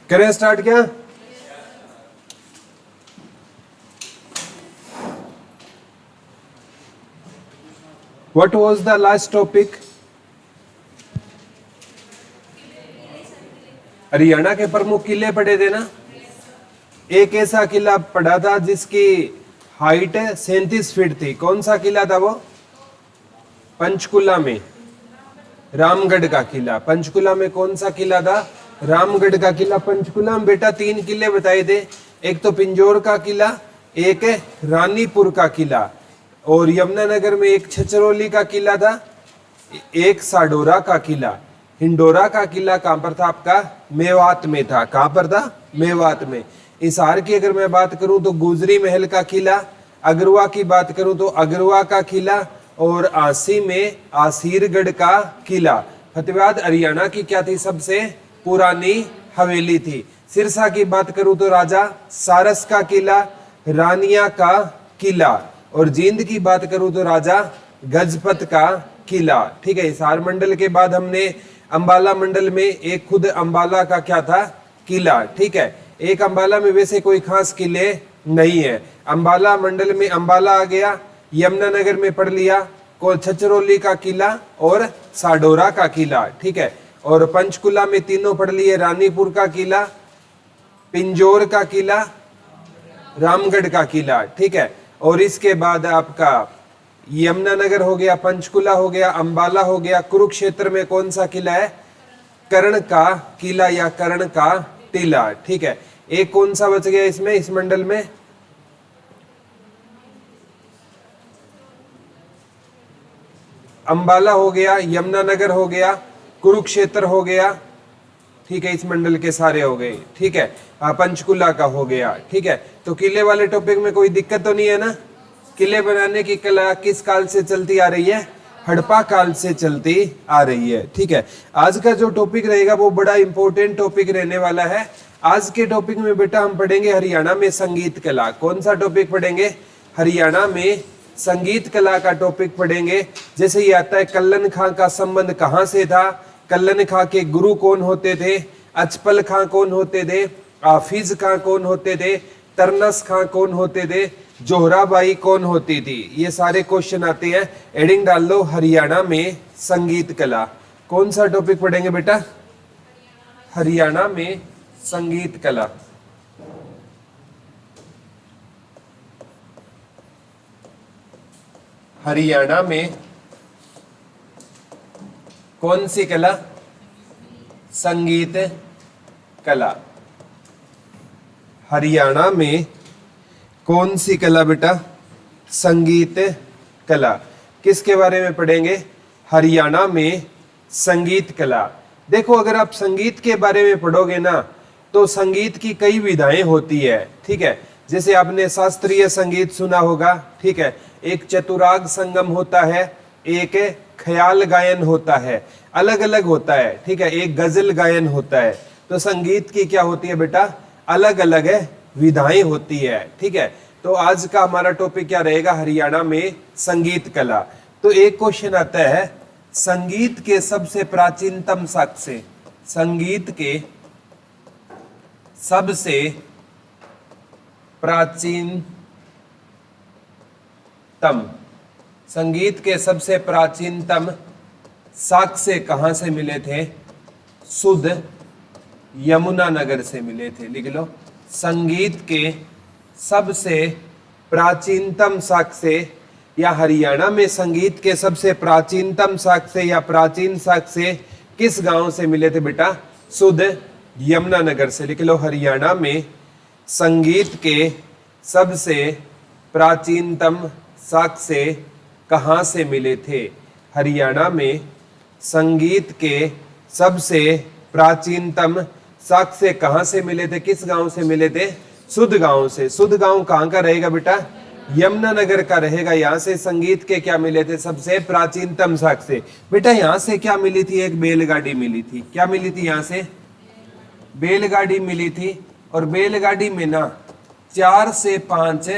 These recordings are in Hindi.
करें स्टार्ट क्या? What was the last topic? Haryana के प्रमुख किले पढ़े थे ना। एक ऐसा किला पढ़ा था जिसकी हाइट 37 फीट थी। कौन सा किला था वो? पंचकुला में रामगढ़ का किला। पंचकुला में कौन सा किला था? रामगढ़ का किला। पंचकुला में बेटा 3 किले बताए थे। एक तो पिंजौर का किला, एक रानीपुर का किला, और यमुनानगर में एक छछरौली का किला था, एक साडोरा का किला। हिंडोरा का किला कहां पर था आपका? मेवात में था। कहां पर था? मेवात में। हिसार की अगर मैं बात करूं तो गुजरी महल का किला। अगरवा की बात करूं तो अगरवा का किला, और आसी में आसीरगढ़ का किला। फतेहाबाद हरियाणा की क्या थी? सबसे पुरानी हवेली थी। सिरसा की बात करूं तो राजा सारस का किला, रानिया का किला, और जींद की बात करूं तो राजा गजपत का किला। ठीक है। हिसार मंडल के बाद हमने अंबाला मंडल में एक खुद अंबाला का क्या था? किला। ठीक है। एक अंबाला में वैसे कोई खास किले नहीं है। अंबाला मंडल में अंबाला आ गया। यमुनानगर में पढ़ लिया को छछरौली का किला और साडोरा का किला। ठीक है। और पंचकुला में तीनों पढ़ लिए, रानीपुर का किला, पिंजौर का किला, रामगढ़ का किला। ठीक है। और इसके बाद आपका यमुनानगर हो गया, पंचकुला हो गया, अंबाला हो गया। कुरुक्षेत्र में कौन सा किला है? कर्ण का किला या कर्ण का टीला। ठीक है। एक कौन सा बच गया इसमें, इस मंडल में? अंबाला हो गया, यमुनानगर हो गया, कुरुक्षेत्र हो गया। ठीक है। इस मंडल के सारे हो गए। ठीक है। पंचकुला का हो गया। ठीक है। तो किले वाले टॉपिक में कोई दिक्कत तो नहीं है ना? किले बनाने की कला किस काल से चलती आ रही है? हड़प्पा काल से चलती आ रही है। ठीक है। आज का जो टॉपिक रहेगा वो बड़ा इंपॉर्टेंट टॉपिक रहने वाला है। आज के टॉपिक में बेटा हम पढ़ेंगे हरियाणा में संगीत कला। कौन सा टॉपिक पढ़ेंगे? हरियाणा में संगीत कला का टॉपिक पढ़ेंगे। जैसे ये आता है, कल्लन खां का संबंध कहां से था? कल्लन खां के गुरु कौन होते थे? अचपल खां कौन होते थे? हाफिज खां कौन होते थे? तरनस खां कौन होते थे? जोहराबाई कौन होती थी? ये सारे क्वेश्चन आते हैं। हेडिंग डाल लो हरियाणा में संगीत कला। कौन सा टॉपिक पढ़ेंगे बेटा? हरियाणा में संगीत कला। हरियाणा में कौन सी कला? संगीत कला। हरियाणा में कौन सी कला बेटा? संगीत कला। किसके बारे में पढ़ेंगे? हरियाणा में संगीत कला। देखो, अगर आप संगीत के बारे में पढ़ोगे ना तो संगीत की कई विधाएं होती है। ठीक है। जैसे आपने शास्त्रीय संगीत सुना होगा। ठीक है। एक चतुराग संगम होता है, एक ख्याल गायन होता है, अलग अलग होता है। ठीक है। एक गजल गायन होता है। तो संगीत की क्या होती है बेटा? अलग अलग विधाएं होती है। ठीक है। तो आज का हमारा टॉपिक क्या रहेगा? हरियाणा में संगीत कला। तो एक क्वेश्चन आता है, संगीत के सबसे प्राचीनतम साक्ष्य, संगीत के सबसे प्राचीनतम, संगीत के सबसे प्राचीनतम साक्ष्य कहां से मिले थे? शुद्ध यमुनानगर से मिले थे। लिख लो, संगीत के सबसे प्राचीनतम साक्ष्य, या हरियाणा में संगीत के सबसे प्राचीनतम साक्ष्य या प्राचीन साक्ष्य किस गांव से मिले थे बेटा? शुद्ध यमुनानगर से। लिख लो, हरियाणा में संगीत के सबसे प्राचीनतम साक्ष्य कहां से मिले थे? हरियाणा में संगीत के सबसे प्राचीनतम साक्ष्य कहां से मिले थे? किस गांव से मिले थे? शुद्ध गांव से। शुद्ध गांव कहां का रहेगा बेटा? यमुनानगर का रहेगा। यहां से संगीत के क्या मिले थे? सबसे प्राचीनतम साक्ष्य। बेटा यहां से क्या मिली थी? एक बैलगाड़ी मिली थी। क्या मिली थी? यहां से बैलगाड़ी मिली थी, और बैलगाड़ी में ना 4 से 5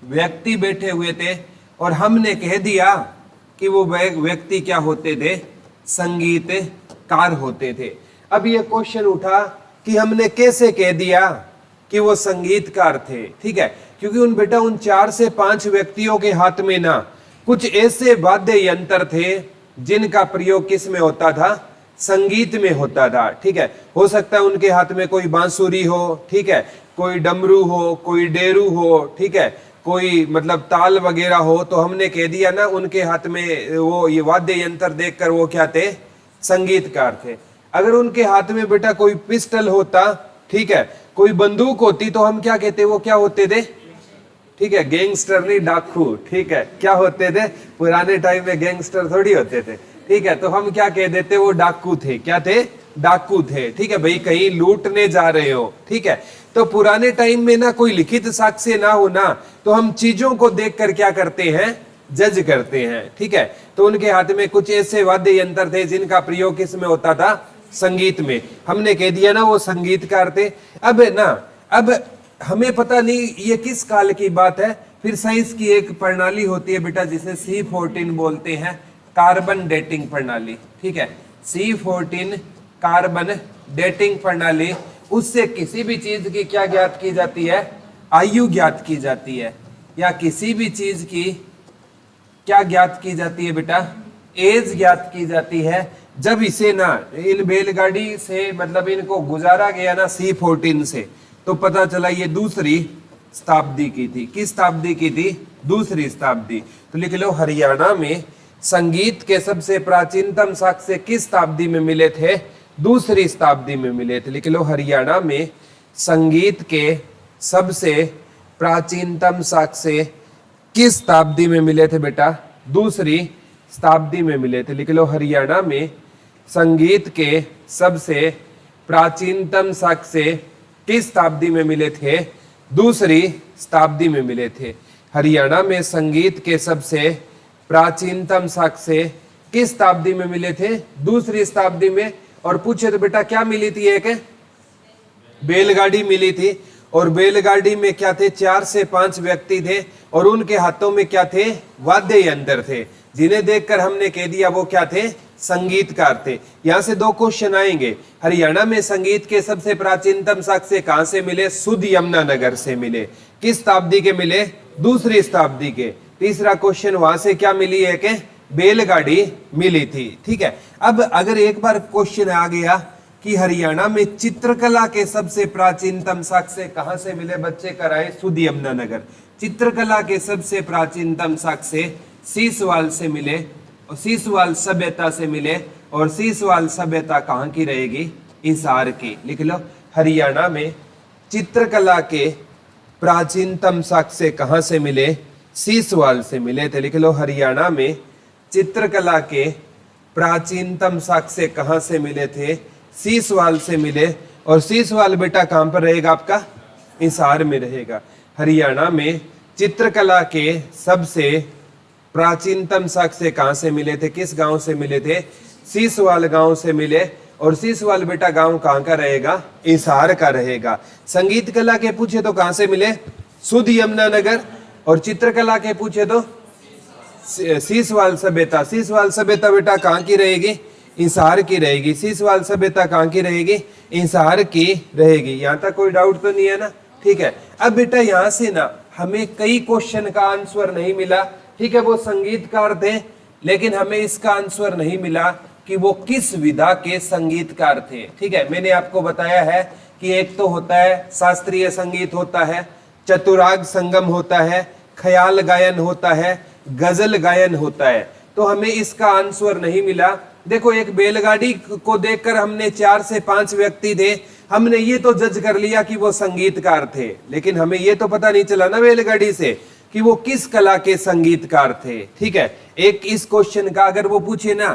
व्यक्ति बैठे हुए थे, और हमने कह दिया कि वो व्यक्ति क्या होते थे? संगीतकार होते थे। अब ये क्वेश्चन उठा कि हमने कैसे कह दिया कि वो संगीतकार थे, ठीक है, क्योंकि उन 4 से 5 व्यक्तियों के हाथ में ना कुछ ऐसे वाद्य यंत्र थे जिनका प्रयोग किस में होता था, संगीत में होता था, ठीक है। हो सकता है उनके हाथ में कोई बांसुरी हो, ठीक है, कोई डमरू हो, कोई डेरू हो, ठीक है, कोई मतलब ताल वगैरह हो, तो हमने कह दिया ना उनके हाथ में वो ये वाद्य यंत्र देखकर वो क्या थे, संगीतकार थे। अगर उनके हाथ में बेटा कोई पिस्टल होता, ठीक है, कोई बंदूक होती, तो हम क्या कहते, वो क्या होते थे, ठीक है, गैंगस्टर नहीं डाकू, ठीक है, क्या होते थे, पुराने टाइम में गैंगस्टर थोड़ी होते थे, ठीक है, तो हम क्या कह देते, वो डाकू थे, क्या थे, डाकू थे, ठीक है भाई, कहीं लूटने जा रहे हो, ठीक है। तो पुराने टाइम में ना कोई लिखित साक्ष्य ना हो ना, तो हम चीजों को देखकर क्या करते हैं, जज करते हैं, ठीक है। तो उनके हाथ में कुछ ऐसे वाद्य यंत्र थे जिनका प्रयोग किस में होता था, संगीत में, हमने कह दिया ना वो संगीतकार थे। अब हमें पता नहीं ये किस काल की बात है, फिर साइंस की एक प्रणाली होती है बेटा जिसे C14 बोलते हैं, कार्बन डेटिंग प्रणाली, ठीक है, C14 कार्बन डेटिंग प्रणाली, उससे किसी भी चीज की क्या ज्ञात की जाती है, आयु ज्ञात की जाती है, या किसी भी चीज की क्या ज्ञात की जाती है बेटा, एज ज्ञात की जाती है। जब इसे ना इन बैलगाड़ी से मतलब इनको गुजारा गया ना C14 से, तो पता चला ये दूसरी शताब्दी की थी। किस शताब्दी की थी, दूसरी शताब्दी। तो लिख लो, हरियाणा में संगीत के सबसे प्राचीनतम साक्ष्य किस शताब्दी में मिले थे, दूसरी शताब्दी में मिले थे। लिख लो, हरियाणा में संगीत के सबसे प्राचीनतम साक्ष्य किस शताब्दी में मिले थे बेटा, दूसरी शताब्दी में मिले थे। लिख लो, हरियाणा में संगीत के सबसे प्राचीनतम साक्ष्य किस शताब्दी में मिले थे, दूसरी शताब्दी में मिले थे। हरियाणा में संगीत के सबसे प्राचीनतम साक्ष्य किस शताब्दी में मिले थे, दूसरी शताब्दी में। और पूछे तो बेटा क्या मिली थी, एक बैलगाड़ी मिली थी, और बैलगाड़ी में क्या थे, 4 से 5 व्यक्ति थे, और उनके हाथों में क्या थे, वाद्य यंत्र थे, जिन्हें देखकर हमने कह दिया वो क्या थे, संगीतकार थे। यहां से 2 क्वेश्चन आएंगे। हरियाणा में संगीत के सबसे प्राचीनतम साक्ष्य कहां से मिले, सुध यमुनानगर से मिले। किस शताब्दी के मिले, दूसरी शताब्दी के। तीसरा क्वेश्चन वहां से क्या मिली है, कि बैलगाड़ी मिली थी, ठीक है। अब अगर एक बार क्वेश्चन आ गया कि हरियाणा में चित्रकला के सबसे प्राचीनतम साक्ष्य कहां से मिले, बच्चे कराए सुध यमुनानगर। चित्रकला के सबसे प्राचीनतम साक्ष्य सीसवाल से मिले, और सीसवाल सभ्यता से मिले, और सीसवाल सभ्यता कहाँ की रहेगी, हिसार की। लिख लो, हरियाणा में चित्रकला के प्राचीनतम साक्ष्य कहाँ से मिले, सीसवाल से मिले थे। लिख लो, हरियाणा में चित्रकला के प्राचीनतम साक्ष्य कहाँ से मिले थे, सीसवाल से मिले, और सीसवाल बेटा कहाँ पर रहेगा आपका, हिसार में रहेगा। हरियाणा में चित्रकला के सबसे प्राचीनतम साक्ष्य कहां से मिले थे, किस गांव से मिले थे, सीसवाल गांव से मिले, और सीसवाल बेटा गांव कहां का रहेगा, हिसार का रहेगा। संगीत कला के पूछे तो कहां से मिले, सुध यमुनानगर, और चित्रकला के पूछे तो सीसवाल सभ्यता। सीसवाल सभ्यता बेटा कहां की रहेगी, हिसार की रहेगी। सीसवाल सभ्यता कहां की रहेगी, हिसार की रहेगी। यहां तक कोई डाउट तो नहीं है ना, ठीक है। अब बेटा यहां से ना हमें कई क्वेश्चन का आंसर नहीं मिला, ठीक है, वो संगीतकार थे, लेकिन हमें इसका आंसर नहीं मिला कि वो किस विधा के संगीतकार थे, ठीक है। मैंने आपको बताया है कि एक तो होता है शास्त्रीय संगीत होता है, चतुराग संगम होता है, ख्याल गायन होता है, गजल गायन होता है। तो हमें इसका आंसर नहीं मिला। देखो, एक बैलगाड़ी को देखकर हमने 4 से 5 व्यक्ति थे, हमने ये तो जज कर लिया कि वो संगीतकार थे, लेकिन हमें ये तो पता नहीं चला ना बैलगाड़ी से कि वो किस कला के संगीतकार थे, ठीक है। एक इस क्वेश्चन का अगर वो पूछे ना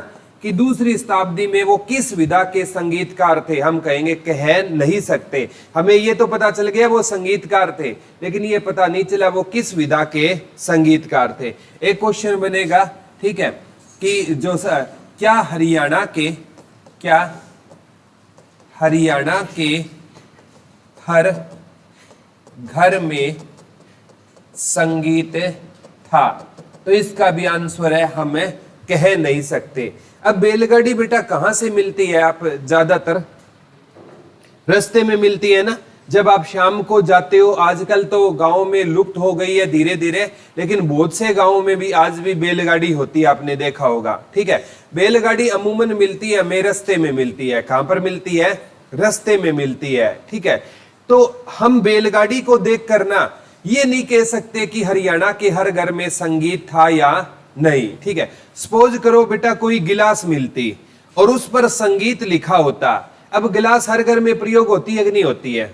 कि दूसरी शताब्दी में वो किस विधा के संगीतकार थे, हम कहेंगे कह नहीं सकते। हमें ये तो पता चल गया वो संगीतकार थे, लेकिन ये पता नहीं चला वो किस विधा के संगीतकार थे। एक क्वेश्चन बनेगा, ठीक है, कि जो क्या हरियाणा के हर घर में संगीत था, तो इसका भी आंसर है हमें कह नहीं सकते। अब बैलगाड़ी बेटा कहां से मिलती है, आप ज्यादातर रास्ते में मिलती है ना, जब आप शाम को जाते हो, आजकल तो गांव में लुप्त हो गई है धीरे धीरे, लेकिन बहुत से गांवों में भी आज भी बैलगाड़ी होती है, आपने देखा होगा। ठीक है, बैलगाड़ी अमूमन मिलती है हमें रास्ते में मिलती है। कहां पर मिलती है? रास्ते में मिलती है। ठीक है, तो हम बैलगाड़ी को देख कर ना ये नहीं कह सकते कि हरियाणा के हर घर में संगीत था या नहीं। ठीक है, सपोज करो बेटा कोई गिलास मिलती और उस पर संगीत लिखा होता। अब गिलास हर घर में प्रयोग होती है कि नहीं होती है?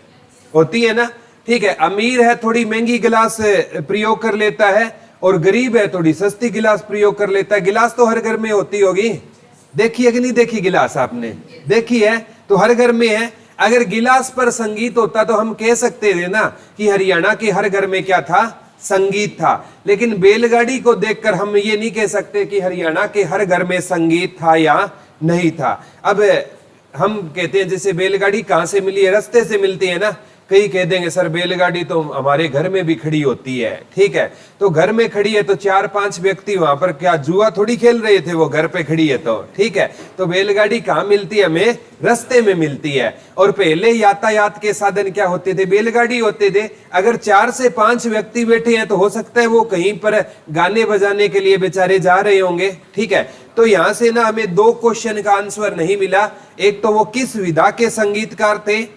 होती है ना। ठीक है, अमीर है थोड़ी महंगी गिलास प्रयोग कर लेता है और गरीब है थोड़ी सस्ती गिलास प्रयोग कर लेता है। गिलास तो हर घर में होती होगी, देखी है कि नहीं देखी? गिलास आपने देखी है, तो हर घर में है। अगर गिलास पर संगीत होता तो हम कह सकते थे ना कि हरियाणा के हर घर में क्या था? संगीत था। लेकिन बैलगाड़ी को देखकर हम ये नहीं कह सकते कि हरियाणा के हर घर में संगीत था या नहीं था। अब हम कहते हैं जैसे बैलगाड़ी कहां से मिली है? रास्ते से मिलती है ना। कई कह देंगे सर बैलगाड़ी तो हमारे घर में भी खड़ी होती है। ठीक है, तो घर में खड़ी है तो 4-5 व्यक्ति वहां पर क्या जुआ थोड़ी खेल रहे थे, वो घर पे खड़ी है तो। ठीक है, तो बैलगाड़ी कहां मिलती है? हमें रास्ते में मिलती है। और पहले यातायात के साधन क्या होते थे? बैलगाड़ी होते थे। अगर 4 से 5 व्यक्ति बैठे हैं तो हो सकता है वो कहीं पर गाने बजाने के लिए बेचारे जा रहे होंगे। ठीक है, तो यहां से ना हमें 2 क्वेश्चन का आंसर नहीं मिला। एक तो वो किस विधा के संगीतकार थे,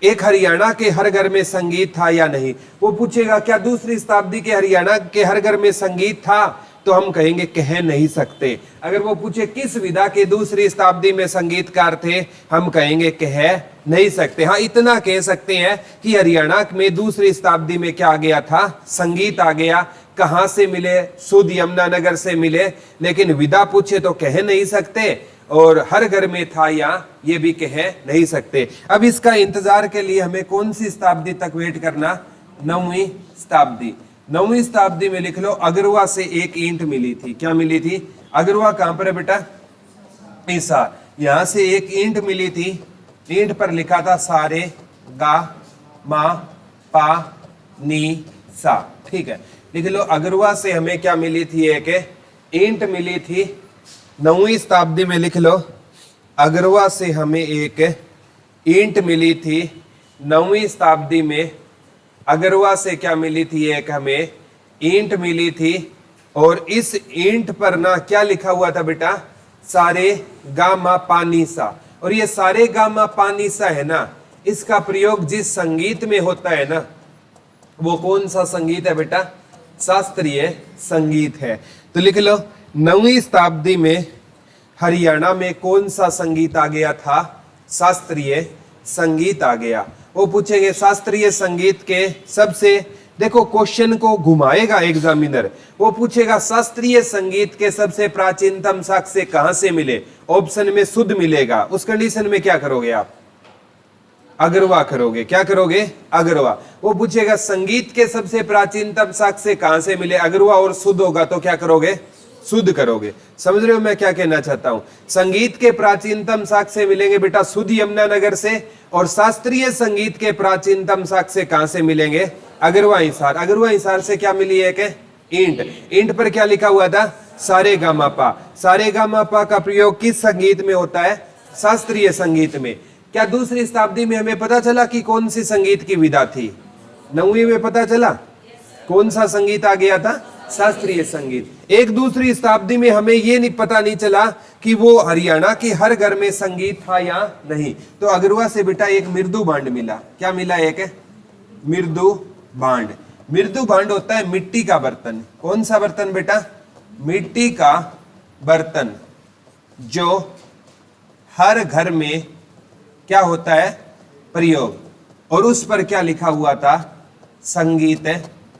एक हरियाणा के हर घर में संगीत था या नहीं। वो पूछेगा क्या दूसरी शताब्दी के हरियाणा के हर घर में संगीत था, तो हम कहेंगे कह नहीं सकते। अगर वो पूछे किस विधा के दूसरी शताब्दी में संगीतकार थे, हम कहेंगे कह नहीं सकते। हाँ, इतना कह सकते हैं कि हरियाणा में दूसरी शताब्दी में क्या आ गया था? संगीत आ गया। कहां से मिले? शुद्ध यमुनानगर से मिले। लेकिन विधा पूछे तो कह नहीं सकते, और हर घर में था या ये भी कह नहीं सकते। अब इसका इंतजार के लिए हमें कौन सी शताब्दी तक वेट करना? 9वीं शताब्दी। 9वीं शताब्दी में लिख लो अगरवा से एक ईंट मिली थी। क्या मिली थी? अगरवा कहां पर है बेटा? ईसा। यहां से एक ईंट मिली थी। ईंट पर लिखा था सारे गा मा पा नी सा। ठीक है, लिख लो अगरवा से हमें क्या मिली थी? एक ईंट मिली थी। 9वीं शताब्दी में लिख लो अगरवा से हमें एक ईंट मिली थी। 9वीं शताब्दी में अगरवा से क्या मिली थी? एक हमें ईंट मिली थी। और इस ईंट पर ना क्या लिखा हुआ था बेटा? सारे गा मा पानी सा। और ये सारे गा मा पानी सा है ना, इसका प्रयोग जिस संगीत में होता है ना, वो कौन सा संगीत है बेटा? शास्त्रीय संगीत है। तो लिख लो 9वीं शताब्दी में हरियाणा में कौन सा संगीत आ गया था? शास्त्रीय संगीत आ गया। वो पूछेंगे शास्त्रीय संगीत के सबसे, देखो क्वेश्चन को घुमाएगा एग्जामिनर। वो पूछेगा शास्त्रीय संगीत के सबसे प्राचीनतम साक्ष्य कहां से मिले? ऑप्शन में शुद्ध मिलेगा। उस कंडीशन में क्या करोगे आप? अगरवा करोगे। क्या करोगे? अगरवा। वो पूछेगा संगीत के सबसे प्राचीनतम साक्ष्य कहां से मिले? अगरवा और शुद्ध होगा तो क्या करोगे? शुद्ध करोगे। समझ रहे हो मैं क्या कहना चाहता हूं? संगीत के प्राचीनतम साक्ष्य मिलेंगे बेटा शुद्ध यमुनानगर से, और शास्त्रीय संगीत के प्राचीनतम साक्ष्य कहां से मिलेंगे? अगरवा हिसार। अगरवा हिसार से क्या मिली है? कि ईंट। ईंट पर क्या लिखा हुआ था? सारे गा मा पा। सारे गा मा पा का प्रयोग किस संगीत में होता है? शास्त्रीय संगीत में। क्या दूसरी शताब्दी में हमें पता चला कि कौन सी संगीत की विधा थी? 9वीं में पता चला कौन सा संगीत आ गया था? शास्त्रीय संगीत। एक दूसरी शताब्दी में हमें ये नहीं पता नहीं चला कि वो हरियाणा के हर घर में संगीत था या नहीं। तो अगरवा से बेटा एक मृदु भांड मिला। क्या मिला? एक मृदु भांड। मृदु भांड होता है मिट्टी का बर्तन। कौन सा बर्तन बेटा? मिट्टी का बर्तन, जो हर घर में क्या होता है? प्रयोग। और उस पर क्या लिखा हुआ था? संगीत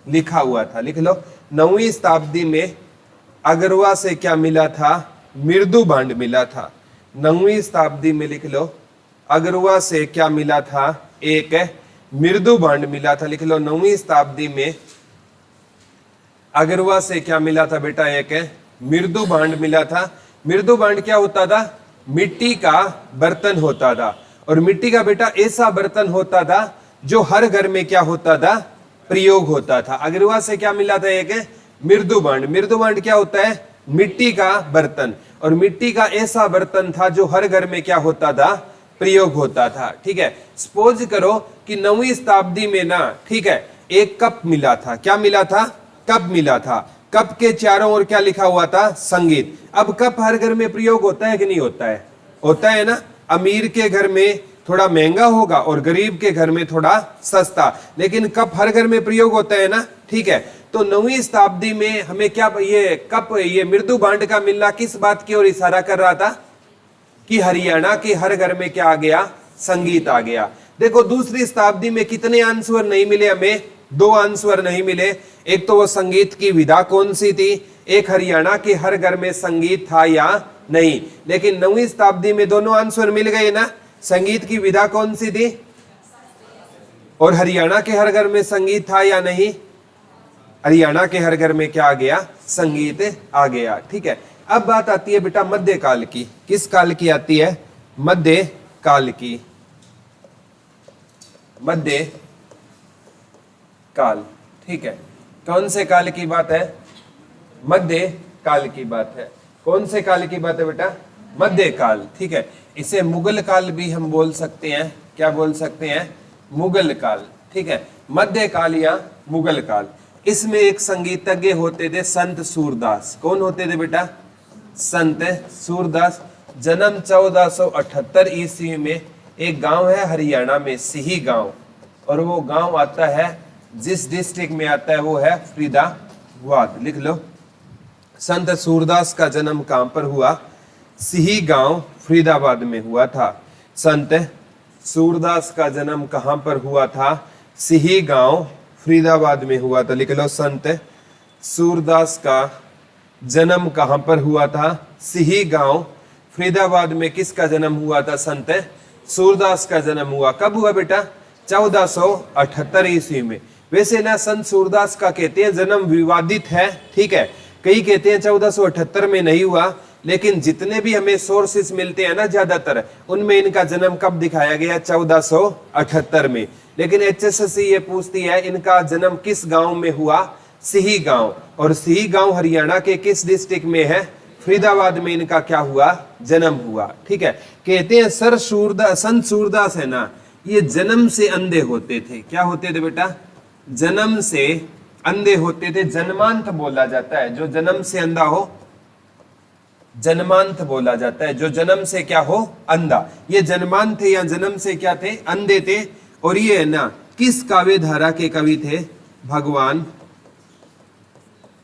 लिखा हुआ था। लिख लो 9वीं शताब्दी में अगरवा से क्या मिला था? मृदु भांड मिला था। 9वीं शताब्दी में लिख लो अगरवा से क्या मिला था? एक मृदु भांड मिला था। लिख लो 9वीं शताब्दी में अगरवा से क्या मिला था बेटा? एक मृदु भांड मिला था। मृदु भांड क्या होता था? मिट्टी का बर्तन होता था। और मिट्टी का बेटा ऐसा बर्तन होता था जो हर घर में क्या होता था? प्रयोग होता था। अगरवा से क्या मिला था? एक मृदु भांड। मृदु भांड क्या होता है? मिट्टी का बर्तन। और मिट्टी का ऐसा बर्तन था जो हर घर में क्या होता था? प्रयोग होता था। ठीक है, सपोज करो कि 9वीं शताब्दी में ना, ठीक है, एक कप मिला था। क्या मिला था? कप मिला था। कप के चारों ओर क्या लिखा हुआ था? संगीत। अब कप हर घर में प्रयोग होता है कि नहीं होता है? होता है ना। अमीर के घर में थोड़ा महंगा होगा और गरीब के घर में थोड़ा सस्ता, लेकिन कप हर घर में प्रयोग होता है ना। ठीक है, तो 9वीं शताब्दी में हमें क्या, ये कप, ये मृदु भांड का मिलना किस बात की ओर इशारा कर रहा था? कि हरियाणा के हर घर में क्या आ गया? संगीत आ गया। देखो दूसरी शताब्दी में कितने आंसर नहीं मिले हमें? 2 आंसर नहीं मिले। एक तो वो संगीत की विधा कौन सी थी, एक हरियाणा के हर घर में संगीत था या नहीं। लेकिन 9वीं शताब्दी में दोनों आंसर मिल गए ना। संगीत की विधा कौन सी थी और हरियाणा के हर घर में संगीत था या नहीं? हरियाणा के हर घर में क्या आ गया? संगीत आ गया। ठीक है, अब बात आती है बेटा मध्यकाल की। किस काल की आती है? मध्य काल की। मध्य काल। ठीक है, कौन से काल की बात है? मध्य काल की बात है। कौन से काल की बात है बेटा? मध्य काल। ठीक है, इसे मुगल काल भी हम बोल सकते हैं। क्या बोल सकते हैं? मुगल काल। ठीक है, मध्य काल या मुगल काल। इसमें एक संगीतज्ञ होते थे संत सूरदास। कौन होते थे बेटा? संत सूरदास। जन्म 1478 ईस्वी में। एक गांव है हरियाणा में, सिही गांव, और वो गांव आता है, जिस डिस्ट्रिक्ट में आता है वो है फरीदाबाद। लिख लो। संत सूरदास का जन्म कहां पर हुआ? सिही गांव फरीदाबाद में हुआ था। संत सूरदास का जन्म कहां पर हुआ था? सिही गांव फरीदाबाद में हुआ था। लिख लो, संत सूरदास का जन्म कहां पर हुआ था? सिही गांव फरीदाबाद में। किसका जन्म हुआ था? संत सूरदास का जन्म हुआ। कब हुआ बेटा? 1478 ईस्वी में। वैसे ना संत सूरदास का कहते हैं जन्म विवादित है। ठीक है, कई कहते हैं 1478 में नहीं हुआ, लेकिन जितने भी हमें सोर्सेस मिलते हैं ना ज्यादातर, उनमें इनका जन्म कब दिखाया गया? 1478 में। लेकिन HSSC ये पूछती है इनका जन्म किस गांव में हुआ? सिही गांव। और सिही गांव हरियाणा के किस डिस्ट्रिक्ट में है? फरीदाबाद में इनका क्या हुआ? जन्म हुआ। ठीक है, कहते हैं संत सूरदास है ना, ये जन्म से अंधे होते थे। क्या होते थे बेटा? जन्म से अंधे होते थे। जन्मांत बोला जाता है, जो जन्म से अंधा हो जन्मांत बोला जाता है। जो जन्म से क्या हो? अंधा। ये जन्मांत थे या जन्म से क्या थे? अंधे थे। और ये है ना किस काव्य धारा के कवि थे? भगवान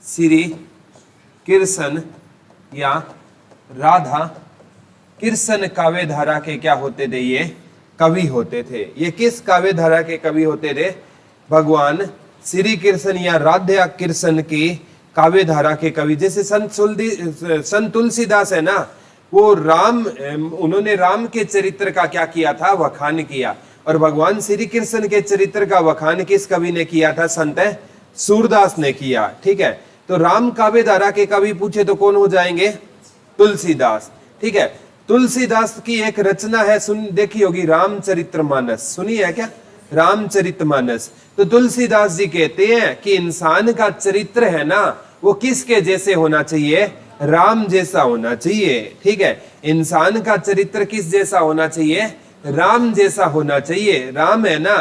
श्री कृष्ण या राधा कृष्ण काव्य धारा के क्या होते थे? ये कवि होते थे। ये किस काव्य धारा के कवि होते थे? भगवान श्री कृष्ण या राधा कृष्ण की काव्य धारा के कवि। जैसे संत तुलसीदास है ना, वो उन्होंने राम के चरित्र का क्या किया था? वखान किया। और भगवान श्री कृष्ण के चरित्र का वखान किस कवि ने किया था? संत सूरदास ने किया। ठीक है, तो राम काव्य धारा के कवि पूछे तो कौन हो जाएंगे? तुलसीदास। ठीक है, तुलसीदास की एक रचना है, सुन देखी होगी, रामचरितमानस। सुनी है क्या? रामचरितमानस। तो तुलसीदास जी कहते हैं कि इंसान का चरित्र है ना, वो किसके जैसे होना चाहिए? राम जैसा होना चाहिए। ठीक है, इंसान का चरित्र किस जैसा होना चाहिए? राम जैसा होना चाहिए। राम है ना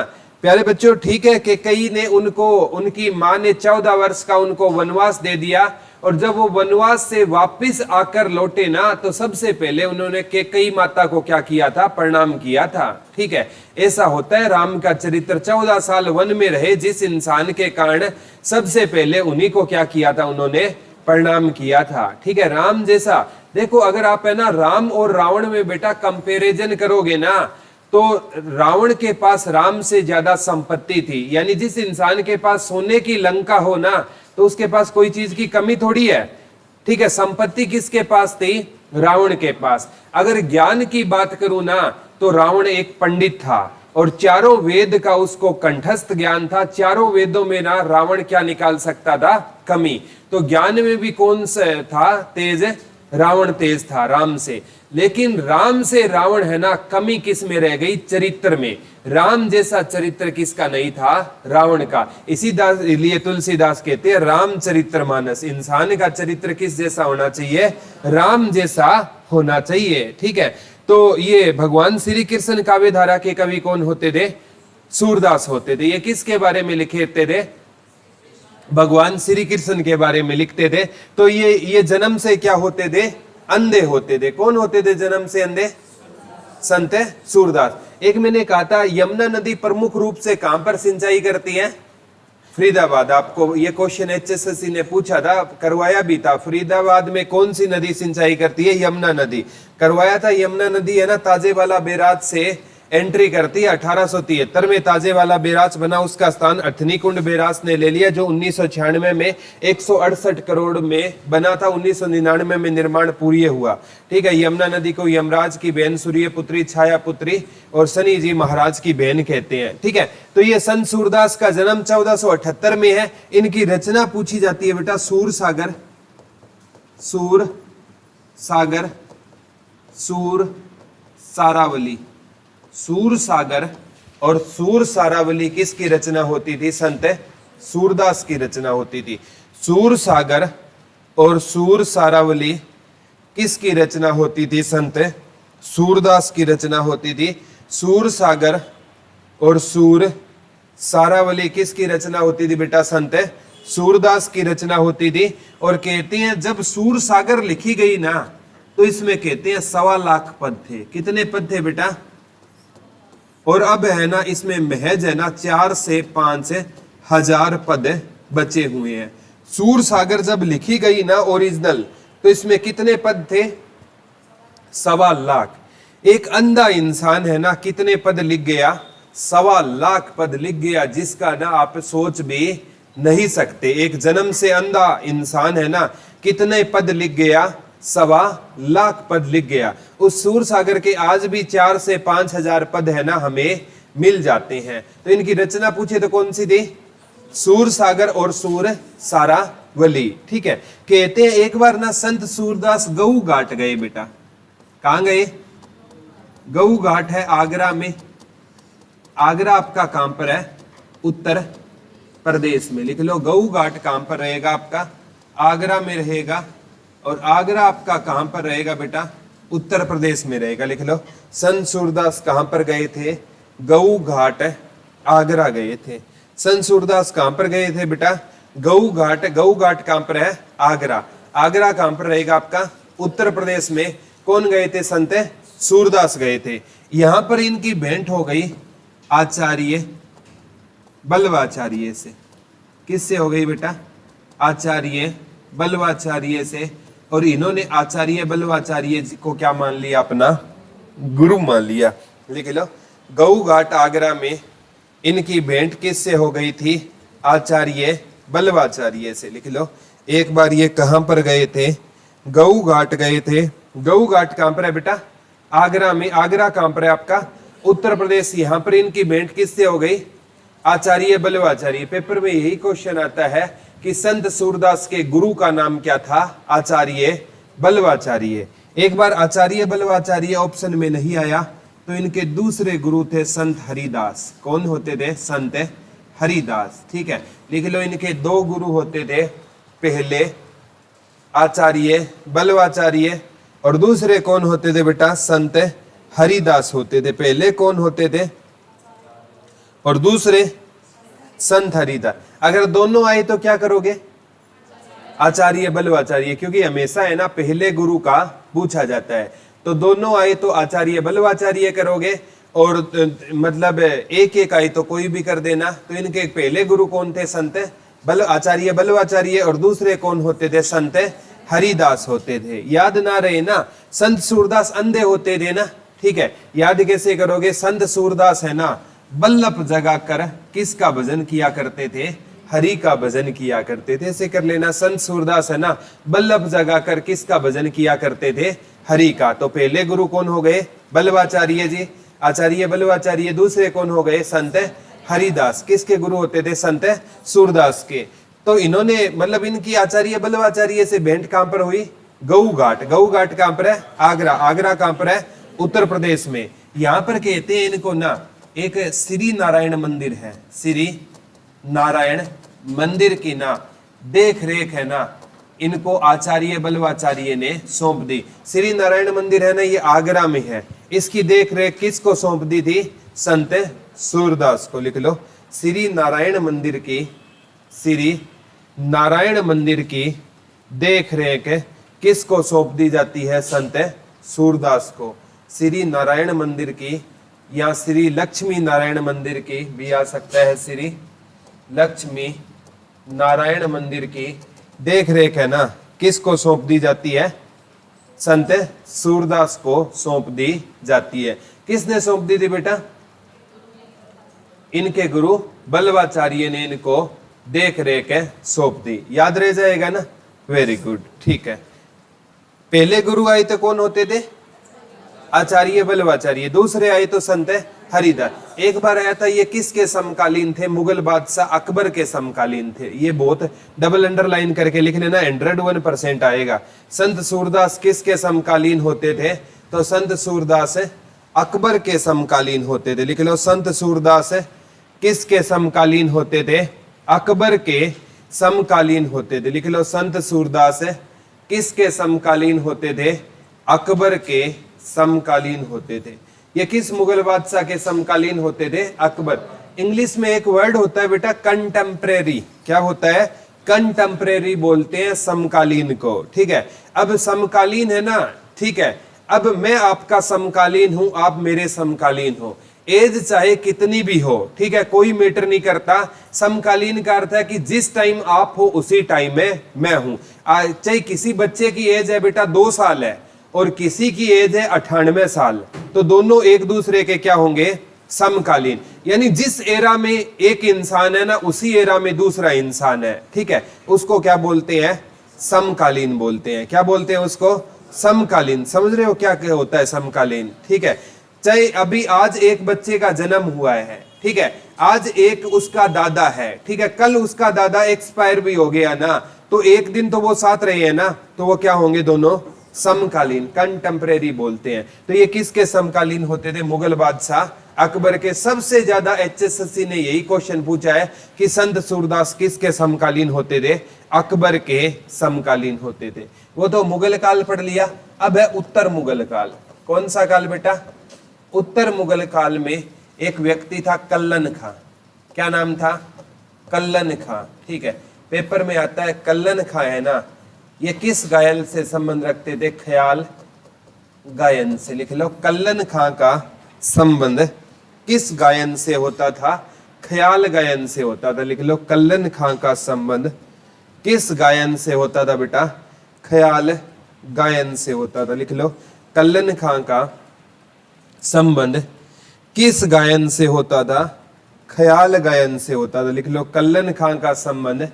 प्यारे बच्चों, ठीक है कि कई ने उनकी माँ ने 14 वर्ष का उनको वनवास दे दिया, और जब वो वनवास से वापस आकर लौटे ना, तो सबसे पहले उन्होंने कैकेयी माता को क्या किया था? प्रणाम किया था। ठीक है, ऐसा होता है। राम का चरित्र 14 साल वन में रहे, जिस इंसान के कारण सबसे पहले उन्हीं को क्या किया था? उन्होंने प्रणाम किया था। ठीक है, राम जैसा। देखो अगर आप है ना राम और रावण में बेटा कंपैरिजन करोगे ना, तो रावण के पास राम से ज्यादा संपत्ति थी। यानी जिस इंसान के पास सोने की लंका हो ना, तो उसके पास कोई चीज की कमी थोड़ी है। ठीक है, संपत्ति किसके पास थी? रावण के पास। अगर ज्ञान की बात करूं ना, तो रावण एक पंडित था और चारों वेद का उसको कंठस्थ ज्ञान था। चारों वेदों में ना रावण क्या निकाल सकता था? कमी। तो ज्ञान में भी कौन सा था तेज? रावण तेज था राम से। लेकिन राम से रावण है ना, कमी किस में रह गई? चरित्र में। राम जैसा चरित्र किसका नहीं था? रावण का। इसीलिए तुलसीदास कहते हैं रामचरितमानस। इंसान का चरित्र किस जैसा होना चाहिए? राम जैसा होना चाहिए। ठीक है, तो ये भगवान श्री कृष्ण काव्य धारा के कवि कौन होते थे? सूरदास होते थे। ये किसके बारे में लिखे थे? भगवान श्री कृष्ण के बारे में लिखते थे। तो ये जन्म से क्या होते थे? अंधे होते थे। कौन होते थे जन्म से अंधे? संत सूरदास। एक मैंने कहा था यमुना नदी प्रमुख रूप से कहां पर सिंचाई करती है? फरीदाबाद। आपको ये क्वेश्चन एचएसएससी ने पूछा था, करवाया भी था। फरीदाबाद में कौन सी नदी सिंचाई करती है? यमुना नदी। करवाया था। यमुना नदी है ना ताजेवाला बैराज से एंट्री करती है। 1873 में ताजेवाला बैराज बना, उसका स्थान अथनी-कुंड बैराज ने ले लिया, जो 1996 में 168 करोड़ में बना था। 1999 में निर्माण पूर्ण हुआ। ठीक है। यमुना नदी को यमराज की बहन, सूर्य पुत्री, छाया पुत्री और शनि जी महाराज की बहन कहते हैं। ठीक है। तो ये संत सूरदास का जन्म 1478 में है। इनकी रचना पूछी जाती है बेटा सूर सागर, सूर सागर, सूर सारावली। सूर सागर और सूर सारावली किसकी रचना होती थी? संत सूरदास की रचना होती थी। सूर सागर और सूर सारावली किसकी रचना होती थी? संत सूरदास की रचना होती थी। सूर सागर और सूर सारावली किसकी रचना होती थी बेटा? संत सूरदास की रचना होती थी। और कहते हैं जब सूर सागर लिखी गई ना, तो इसमें कहते हैं 1.25 लाख पद थे। कितने पद थे बेटा? और अब है ना इसमें महज है ना 4 से 5 हजार पद बचे हुए हैं। सूर सागर जब लिखी गई ना ओरिजिनल, तो इसमें कितने पद थे? 1.25 लाख। एक अंधा इंसान है ना कितने पद लिख गया? 1.25 लाख पद लिख गया, जिसका ना आप सोच भी नहीं सकते। एक जन्म से अंधा इंसान है ना कितने पद लिख गया? 1.25 लाख पद लिख गया। उस सूर सागर के आज भी 4 से 5 हजार पद है ना हमें मिल जाते हैं। तो इनकी रचना पूछे तो कौन सी थी? सूर सागर और सूर सारावली। ठीक है। कहते हैं एक बार ना संत सूरदास गऊ घाट गए बेटा। कहां गए? गऊ घाट है आगरा में। आगरा आपका कहां पर है? उत्तर प्रदेश में। लिख लो गऊ घाट कहां पर रहेगा आपका? आगरा में रहेगा। और आगरा आपका कहां पर रहेगा बेटा? उत्तर प्रदेश में रहेगा। लिख लो संत सूरदास कहां पर गए थे? गऊ घाट आगरा गए थे। संत सूरदास कहां पर गए थे बेटा? गऊ घाट। गऊ घाट कहां पर है? आगरा। आगरा कहां पर रहेगा आपका? उत्तर प्रदेश में। कौन गए थे? संत सूरदास गए थे। यहां पर इनकी भेंट हो गई आचार्य बल्लवाचार्य से। किससे हो गई बेटा? आचार्य बल्लवाचार्य से। और इन्होंने आचार्य बल्लवाचार्य जी को क्या मान लिया? अपना गुरु मान लिया। लिख लो गऊ घाट आगरा में इनकी भेंट किससे हो गई थी? आचार्य बल्लवाचार्य से। लिख लो एक बार ये कहां पर गए थे? गऊ घाट गए थे। गऊ घाट कहां पर है बेटा? आगरा में। आगरा कहां पर है आपका? उत्तर प्रदेश। यहां पर इनकी भेंट किससे हो गई? आचार्य बल्लवाचार्य। पेपर में यही क्वेश्चन आता है कि संत सूरदास के गुरु का नाम क्या था? आचार्य बल्लवाचार्य। एक बार आचार्य बल्लवाचार्य ऑप्शन में नहीं आया, तो इनके दूसरे गुरु थे संत हरिदास। कौन होते थे? संत हरिदास। ठीक है। लिख लो इनके 2 गुरु होते थे। पहले आचार्य बल्लवाचार्य और दूसरे कौन होते थे बेटा? संत हरिदास होते थे। पहले कौन होते थे और दूसरे संत हरिदास। अगर दोनों आए तो क्या करोगे? आचार्य बल्लवाचार्य, क्योंकि हमेशा है ना पहले गुरु का पूछा जाता है। तो दोनों आए तो आचार्य बल्लवाचार्य करोगे, और मतलब एक एक आए तो कोई भी कर देना। तो इनके पहले गुरु कौन थे? संत आचार्य बल्लवाचार्य। और दूसरे कौन होते थे? संत हरिदास होते थे। याद ना रहे ना? संत सूरदास अंधे होते थे ना। ठीक है। याद कैसे करोगे? संत सूरदास है ना बल्लभ जगाकर किसका भजन किया करते थे? हरि का भजन किया करते थे। ऐसे कर लेना। संत सूरदास है ना बल्लभ जगाकर किसका भजन किया करते थे? हरि का। तो पहले गुरु कौन हो गए? बल्लवाचार्य जी, आचार्य बल्लवाचार्य। दूसरे कौन हो गए? संत हरिदास। किसके गुरु होते थे? संत सूरदास के। तो इन्होंने मतलब इनकी आचार्य बल्लवाचार्य से भेंट कहां पर हुई? गऊ घाट। गऊ घाट कहां पर है? आगरा। आगरा कहां पर है? उत्तर प्रदेश में। यहां पर कहते हैं इनको ना एक श्री नारायण मंदिर है। श्री नारायण मंदिर की ना देख रेख है ना इनको आचार्य बल्लवाचार्य ने सौंप दी। श्री नारायण मंदिर है ना, ये आगरा में है, इसकी देख रेख किसको सौंप दी थी? संत सूरदास को। लिख लो, श्री नारायण मंदिर की, श्री नारायण मंदिर की देख रेख किसको सौंप दी जाती है? संत सूरदास को। श्री नारायण मंदिर की या श्री लक्ष्मी नारायण मंदिर की भी आ सकता है, श्री लक्ष्मी नारायण मंदिर की देख रेख है ना, किसको सौंप दी जाती है? संत सूरदास को सौंप दी जाती है। किसने सौंप दी थी बेटा? इनके गुरु बल्लवाचार्य ने इनको देख रेख सौंप दी। याद रह जाएगा ना? वेरी गुड, ठीक है। पहले गुरु आए तो कौन होते थे? आचार्य बल्लवाचार्य। दूसरे आए तो संत हरिदास। एक बार आया था, ये किसके समकालीन थे? मुगल बादशाह अकबर के समकालीन थे। ये बहुत डबल अंडरलाइन करके लिख लेना, 101% आएगा। संत सूरदास किसके समकालीन होते थे? तो संत सूरदास अकबर के समकालीन होते थे। लिख लो, संत सूरदास किसके समकालीन होते थे? अकबर के समकालीन होते थे। लिख लो, संत सूरदास किसके समकालीन होते थे? अकबर के समकालीन होते थे। ये किस मुगल बादशाह के समकालीन होते थे? अकबर। इंग्लिश में एक वर्ड होता है बेटा, कंटेम्परेरी। क्या होता है? कंटेम्परेरी बोलते हैं समकालीन को, ठीक है। अब समकालीन है ना, ठीक है। अब मैं आपका समकालीन हूं, आप मेरे समकालीन हो, एज चाहे कितनी भी हो, ठीक है, कोई मैटर नहीं करता। समकालीन का अर्थ है कि जिस टाइम आप हो उसी टाइम में मैं हूं। चाहे किसी बच्चे की एज है बेटा 2 साल है और किसी की एज है 98 साल, तो दोनों एक दूसरे के क्या होंगे? समकालीन। यानी जिस एरा में एक इंसान है ना, उसी एरा में दूसरा इंसान है, ठीक है, उसको क्या बोलते हैं? समकालीन बोलते हैं। क्या बोलते हैं उसको? समकालीन। समझ रहे हो क्या क्या होता है समकालीन? ठीक है। चाहे अभी आज एक बच्चे का जन्म हुआ है, ठीक है, आज एक उसका दादा है, ठीक है, कल उसका दादा एक्सपायर भी हो गया ना, तो एक दिन तो वो साथ रहे हैं ना, तो वो क्या होंगे? दोनों समकालीन, कंटेम्परेरी बोलते हैं। तो ये किसके समकालीन होते थे? मुगल बादशाह अकबर के। सबसे ज्यादा HSSC ने यही क्वेश्चन पूछा है कि संत सूरदास किसके समकालीन होते थे? अकबर के समकालीन होते थे। वो तो मुगल काल पढ़ लिया, अब है उत्तर मुगल काल। कौन सा काल बेटा? उत्तर मुगल काल में एक व्यक्ति था कल्लन खां। क्या नाम था? कल्लन खां, ठीक है। पेपर में आता है कल्लन खां है ना, ये किस गायन से संबंध रखते थे? ख्याल गायन से। लिख लो, कल्लन खां का संबंध किस गायन से होता था? ख्याल गायन से होता था। लिख लो, कल्लन खां का संबंध किस गायन से होता था बेटा? ख्याल गायन से होता था। लिख लो, कल्लन खां का संबंध किस गायन से होता था? ख्याल गायन से होता था। लिख लो, कल्लन खां का संबंध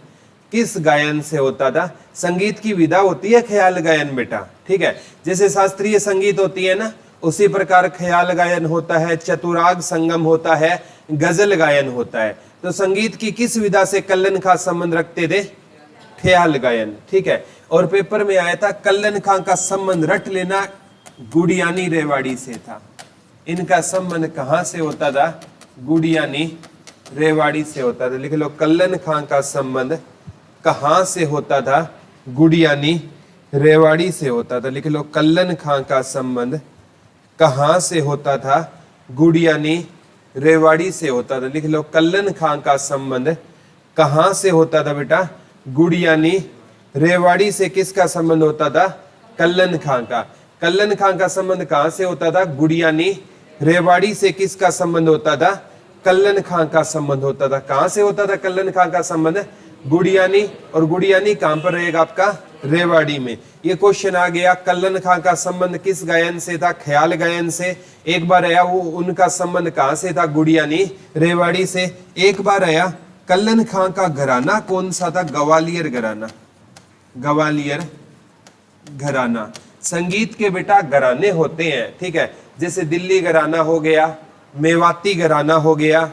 किस गायन से होता था? संगीत की विधा होती है ख्याल गायन बेटा, ठीक है। जैसे शास्त्रीय संगीत होती है ना, उसी प्रकार ख्याल गायन होता है, चतुराग संगम होता है, गजल गायन होता है। तो संगीत की किस विधा से कल्लन खां संबंध रखते थे? ख्याल गायन, ठीक है। और पेपर में आया था कल्लन खां का संबंध रट लेना गुड़ियानी रेवाड़ी से था। इनका संबंध कहां से होता था? गुड़ियानी रेवाड़ी से होता था। लिख लो, कल्लन खां का संबंध कहां से होता था? गुड़ियानी रेवाड़ी से होता था। लिख लो, कल्लन खां का संबंध कहां से होता था? गुड़ियानी रेवाड़ी से होता था। लिख लो, कल्लन खां का संबंध कहां से होता था बेटा? गुड़ियानी रेवाड़ी से। किसका संबंध होता था? कल्लन खां का। कल्लन खां का संबंध कहां से होता था? गुड़ियानी रेवाड़ी से। किसका संबंध होता था? कल्लन खां का संबंध होता था। कहां से होता था कल्लन खां का संबंध? गुड़ियानी। और गुड़ियानी कहां पर रहेगा आपका? रेवाड़ी में। ये क्वेश्चन आ गया, कल्लन खां का संबंध किस गायन से था? ख्याल गायन से। एक बार आया वो उनका संबंध कहां से था? गुड़ियानी रेवाड़ी से। एक बार आया कल्लन खां का घराना कौन सा था? ग्वालियर घराना। ग्वालियर घराना। संगीत के बेटा घराने होते हैं, ठीक है, जैसे दिल्ली घराना हो गया, मेवाती घराना हो गया,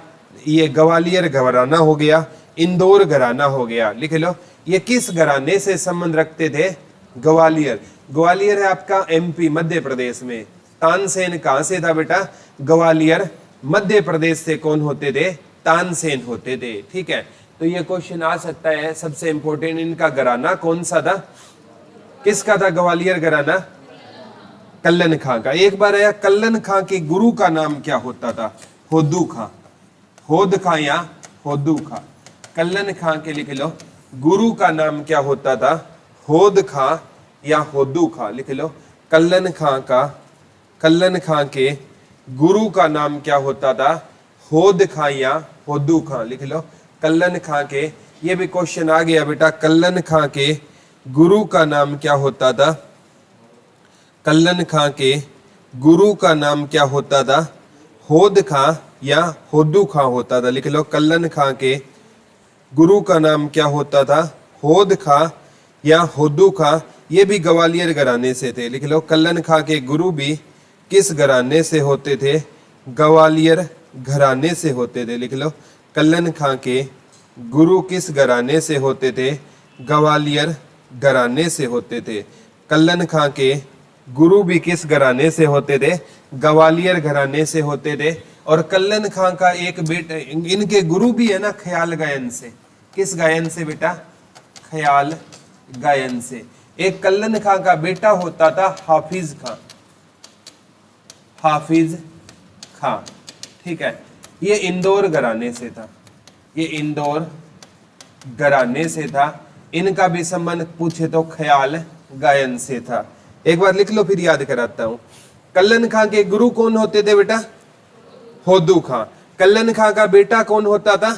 ये ग्वालियर घराना हो गया, इंदौर घराना हो गया। लिख लो, ये किस घराने से संबंध रखते थे? ग्वालियर। ग्वालियर है आपका MP मध्य प्रदेश में। तानसेन कहां से था बेटा? ग्वालियर मध्य प्रदेश से। कौन होते थे? तानसेन होते थे, ठीक है। तो ये क्वेश्चन आ सकता है। सबसे इंपॉर्टेंट, इनका घराना कौन सा था, किसका था ग्वालियर घराना? कल्लन खां का। एक बार आया कल्लन खां के गुरु का नाम क्या होता था? होदू खां। होद खां या होदू खां। कल्लन खां के लिख लो, गुरु का नाम क्या होता था? होद खां या होदू खां। लिख लो, कल्लन खां के गुरु का नाम क्या होता था? होद खां या होदू खां। लिख लो, कल्लन खां के, ये भी क्वेश्चन आ गया बेटा, कल्लन खां के गुरु का नाम क्या होता था? कल्लन खां के गुरु का नाम क्या होता था? होद खां या होदू खां होता था। लिख लो, कल्लन खां के गुरु का नाम क्या होता था? होद खां या होदू खां। ये भी ग्वालियर घराने से थे। लिख लो, कल्लन खां के गुरु भी किस घराने से होते थे? ग्वालियर घराने से होते थे। लिख लो, कल्लन खां के गुरु किस घराने से होते थे? ग्वालियर घराने से होते थे। कल्लन खां के गुरु भी किस घराने से होते थे? ग्वालियर घराने से होते थे। और कल्लन खां का एक बेटा, इनके गुरु भी है ना ख्याल गायन से। किस गायन से बेटा? ख्याल गायन से। एक कल्लन खां का बेटा होता था हाफिज खां। हाफिज खां, ठीक है। ये इंदौर घराने से था। ये इंदौर घराने से था। इनका भी संबंध पूछे तो ख्याल गायन से था। एक बार लिख लो फिर याद कराता हूं। कल्लन खां के गुरु कौन होते थे बेटा? होदू खां। कल्लन खां का बेटा कौन होता था?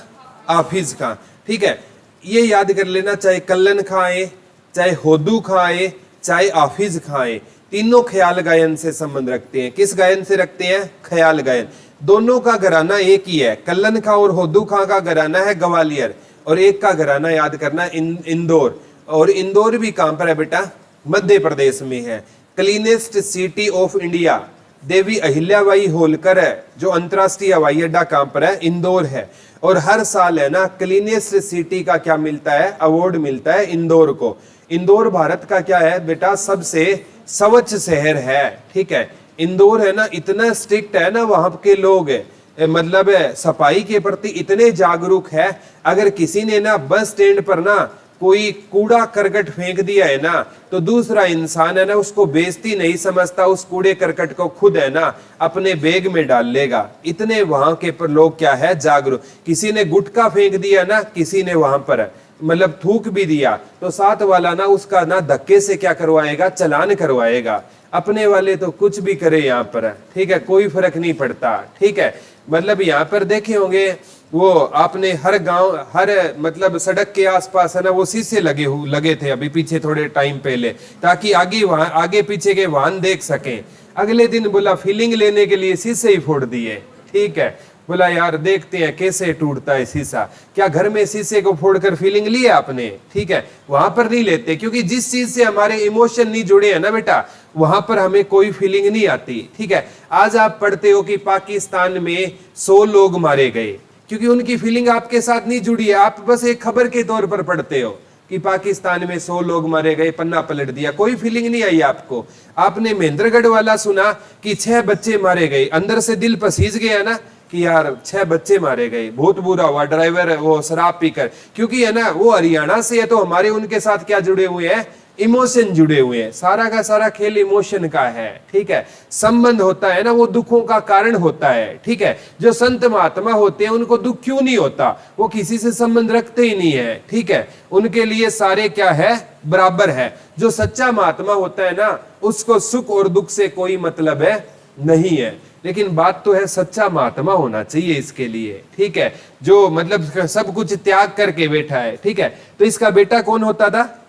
हाफिज खां। ठीक है, ये याद कर लेना, चाहे कल्लन खां आए, चाहे होदू खां आए, चाहे हाफिज खां आए, तीनों ख्याल गायन से संबंध रखते हैं। किस गायन से रखते हैं? ख्याल गायन। दोनों का घराना एक ही है। कल्लन खां और होदू खां का घराना है ग्वालियर, और एक का घराना याद करना इंदौर। और इंदौर भी कहां पर है बेटा? मध्य प्रदेश में है। Cleanest city of India Devi Ahilyabai Holkar है जो अंतरराष्ट्रीय हवाई अड्डा कहां पर है? इंदौर है। और हर साल है ना क्लीनेस्ट सिटी का क्या मिलता है? अवार्ड मिलता है इंदौर को। इंदौर भारत का क्या है बेटा? सबसे स्वच्छ शहर है। ठीक है, इंदौर है ना इतना स्ट्रिक्ट है ना, वहां के लोग मतलब सफाई के प्रति इतने जागरूक है। अगर किसी ने ना बस स्टैंड पर ना कोई कूड़ा करकट फेंक दिया है ना, तो दूसरा इंसान है ना उसको बेइज्जती नहीं समझता, उस कूड़े करकट को खुद है ना अपने बैग में डाल लेगा। इतने वहां के पर लोग क्या है? जागरूक। किसी ने गुटखा फेंक दिया ना, किसी ने वहां पर मतलब थूक भी दिया, तो साथ वाला ना उसका ना धक्के से क्या करवाएगा? चालान करवाएगा। अपने वाले तो कुछ भी करे यहाँ पर, ठीक है, कोई फर्क नहीं पड़ता। ठीक है, मतलब यहाँ पर देखे होंगे वो आपने हर गांव, हर मतलब सड़क के आसपास है ना वो शीशे लगे थे अभी पीछे थोड़े टाइम पहले, ताकि आगे पीछे के वाहन देख सकें। अगले दिन बोला फीलिंग लेने के लिए शीशे ही फोड़ दिए। ठीक है, बोला यार देखते हैं कैसे टूटता है शीशा। क्या घर में शीशे को फोड़कर फीलिंग ली है आपने? ठीक है, वहां पर नहीं लेते, क्योंकि जिस चीज से हमारे इमोशन नहीं जुड़े हैं ना बेटा, वहां पर हमें कोई फीलिंग नहीं आती। ठीक है, आज आप पढ़ते हो कि पाकिस्तान में 100 लोग मारे गए, क्योंकि उनकी फीलिंग आपके साथ नहीं जुड़ी है। आप बस एक खबर के तौर पर पढ़ते हो कि पाकिस्तान में 100 लोग मारे गए, पन्ना पलट दिया, कोई फीलिंग नहीं आई आपको। आपने महेंद्रगढ़ वाला सुना कि 6 बच्चे मारे गए, अंदर से दिल पसीज गया ना कि यार 6 बच्चे मारे गए, बहुत बुरा हुआ, ड्राइवर वो शराब पीकर। क्योंकि है ना वो हरियाणा से है, तो हमारे उनके साथ क्या जुड़े हुए हैं? इमोशन जुड़े हुए हैं। सारा का सारा खेल इमोशन का है। ठीक है, संबंध होता है ना वो दुखों का कारण होता है। ठीक है, जो संत महात्मा होते हैं उनको दुख क्यों नहीं होता? वो किसी से संबंध रखते ही नहीं है। ठीक है, उनके लिए सारे क्या है? बराबर है। जो सच्चा महात्मा होता है ना उसको सुख और दुख से कोई मतलब है नहीं है। लेकिन बात तो है सच्चा महात्मा होना चाहिए इसके लिए। ठीक है, जो मतलब सब कुछ त्याग करके बैठा है। ठीक है, तो इसका बेटा कौन होता था?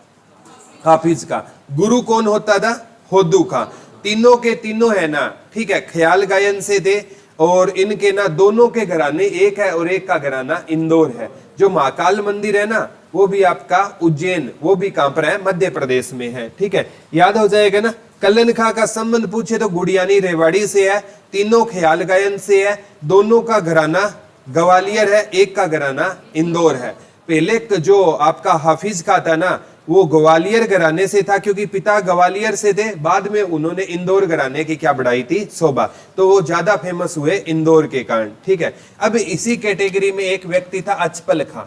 हाफिज का। गुरु कौन होता था? होदू खां। तीनों के तीनों है ना, ठीक है, ख्याल गायन से थे। और इनके ना दोनों के घराने एक है और एक का घराना इंदौर है। जो महाकाल मंदिर है ना वो भी आपका उज्जैन, वो भी कहां पर है? मध्य प्रदेश में है। ठीक है, याद हो जाएगा ना। कल्लन खां का संबंध पूछे तो गुड़ियानी रेवाड़ी से है, तीनों ख्याल गायन से है, दोनों का घराना ग्वालियर है, एक का घराना इंदौर है। पहले जो आपका हाफिज का था ना वो ग्वालियर घराने से था, क्योंकि पिता ग्वालियर से थे। बाद में उन्होंने इंदौर घराने की क्या बढ़ाई थी? शोभा, तो वो ज्यादा फेमस हुए इंदौर के कारण। ठीक है, अब इसी कैटेगरी में एक व्यक्ति था अचपल खां।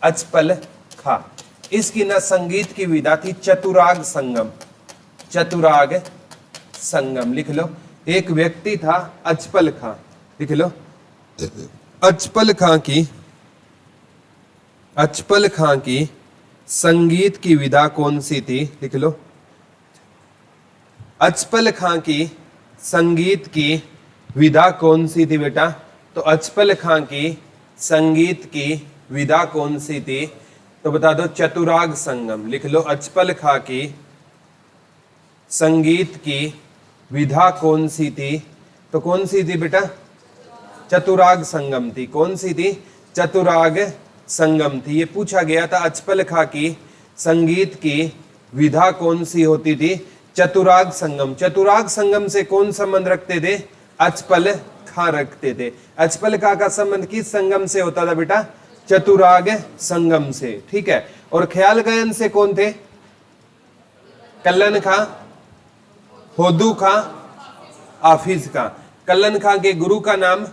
अचपल खा। इसकी ना संगीत की विधा थी चतुराग संगम। चतुराग संगम लिख लो। एक व्यक्ति था अचपल खां, लिख लो। अचपल खां की संगीत की विधा कौन सी थी, लिख लो। अचपल खां की संगीत की विधा कौन सी थी बेटा? तो अचपल खां की संगीत की विधा कौन सी थी? तो बता दो चतुराग संगम, लिख लो। अचपल खां की संगीत की विधा कौन सी थी? तो कौन सी थी बेटा? चतुराग संगम थी। कौन सी थी? चतुराग संगम थी। ये पूछा गया था अचपल खां की संगीत की विधा कौन सी होती थी? चतुराग संगम। चतुराग संगम से कौन संबंध रखते थे? अचपल खां रखते थे। अचपल खां का संबंध किस संगम से होता था बेटा? चतुराग संगम से, ठीक है। और ख्याल गायन से कौन थे? कल्लन खां, होदू खां, हाफिज खां। कल्लन खां के गुरु का नाम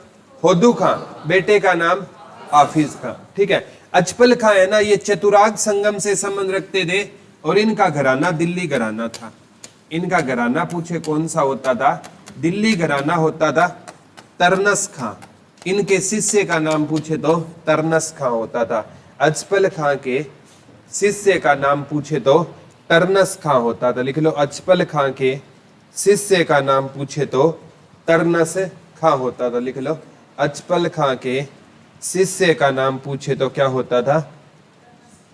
होदू खां, बेटे का नाम हाफिज खां, ठीक है। अचपल खां है ना, ये चतुराग संगम से संबंध रखते थे और इनका घराना दिल्ली घराना था। इनका घराना पूछे कौन सा होता था? दिल्ली घराना होता था। तरनस खां। इनके शिष्य का नाम पूछे तो तरनस खां होता था। अचपल खां के शिष्य का नाम पूछे तो तरनस खां होता था, लिख लो। अचपल खां के शिष्य का नाम पूछे तो तरनस खां होता था, लिख लो। अचपल खां के शिष्य का नाम पूछे तो क्या होता था?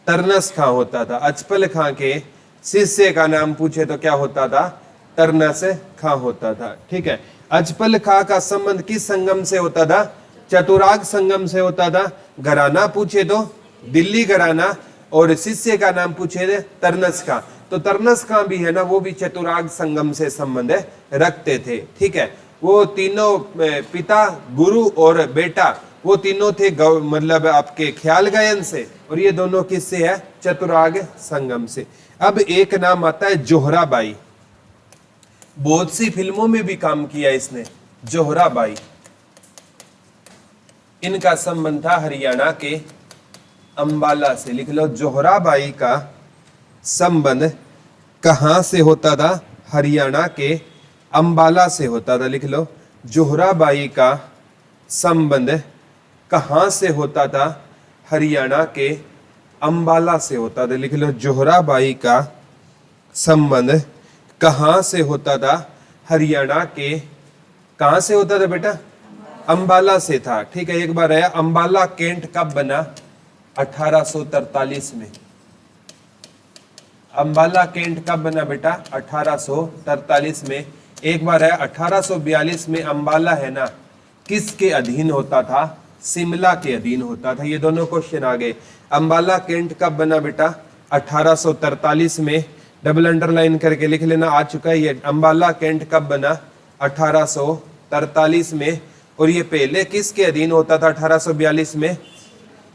तरनस खां होता था। अचपल खां के शिष्य का नाम पूछे तो क्या होता था? तरनस खां होता था, ठीक है। अचपल खां का संबंध किस संगम से होता था? चतुराग संगम से होता था। घराना पूछे तो दिल्ली घराना और शिष्य का नाम पूछे थे तरनस खां। तो तरनस खां भी है ना, वो भी चतुराग संगम से संबंध रखते थे, ठीक है। वो तीनों पिता, गुरु और बेटा, वो तीनों थे मतलब आपके ख्याल गायन से, और ये दोनों किससे है? चतुराग संगम से। अब एक नाम आता है जोहराबाई। बहुत सी फिल्मों में भी काम किया इसने। जोहराबाई, इनका संबंध था हरियाणा के अंबाला से, लिख लो। जोहराबाई का संबंध कहां से होता था? हरियाणा के अंबाला से होता था, लिख लो। जोहराबाई का संबंध कहां से होता था? हरियाणा के अंबाला से होता था, लिख लो। जोहराबाई का संबंध कहां से होता था? हरियाणा के कहां से होता था बेटा? अंबाला से था, ठीक है। एक बार आया। अंबाला कैंट कब बना? 1843 में। अंबाला कैंट कब बना बेटा? 1843 में। एक बार है 1842 में अंबाला है ना, किसके अधीन होता था? शिमला के अधीन होता था। ये दोनों क्वेश्चन आ गए। अंबाला कैंट कब बना बेटा? 1843 में। डबल अंडरलाइन करके लिख लेना, आ चुका है ये। अंबाला कैंट कब बना? 1843 में। और ये पहले किसके अधीन होता था? 1842 में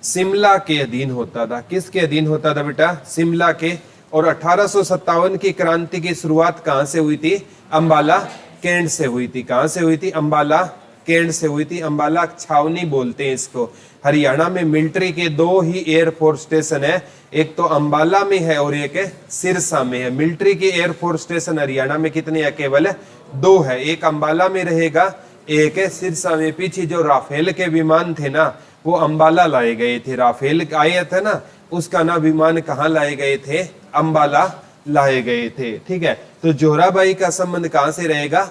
शिमला के अधीन होता था। किसके अधीन होता था बेटा? शिमला के। और 1857 की क्रांति की शुरुआत कहां से हुई थी? अंबाला कैंट से हुई थी। कहां से हुई थी? अंबाला कैंट से हुई थी। अंबाला छावनी बोलते हैं इसको। हरियाणा में मिलिट्री के दो ही एयरफोर्स स्टेशन है, एक तो अंबाला में है और एक सिरसा में है। मिलिट्री के एयरफोर्स स्टेशन हरियाणा में कितने हैं? केवल दो है। एक अंबाला में रहेगा, एक सिरसा में। पीछे जो राफेल के विमान थे ना, वो अंबाला लाए गए थे। राफेल आया था ना, उसका ना विमान कहाँ लाए गए थे? अंबाला लाए गए थे, ठीक है। तो जोहराबाई का संबंध कहां से रहेगा?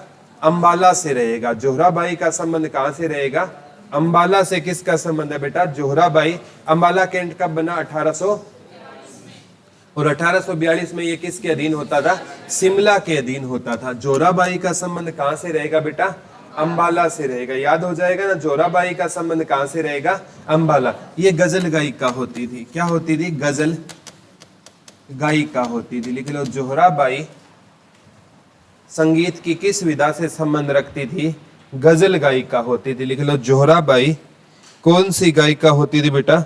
अंबाला से रहेगा। जोहराबाई का संबंध कहां से रहेगा? अंबाला से। किसका संबंध है बेटा? जोहराबाई। अंबाला कैंट कब बना? 1800 और 1842 में ये किसके अधीन होता था? शिमला के अधीन होता था। जोहराबाई का संबंध कहां से रहेगा बेटा? अंबाला से रहेगा। याद हो जाएगा ना, जोहराबाई का संबंध कहां से रहेगा? अंबाला। ये गजल गायिका होती थी। क्या होती थी? गजल गायिका होती थी, लिख लो। जोहराबाई संगीत की किस विधा से संबंध रखती थी? गजल गायिका होती थी, लिख लो। जोहराबाई कौन सी गायिका होती थी बेटा?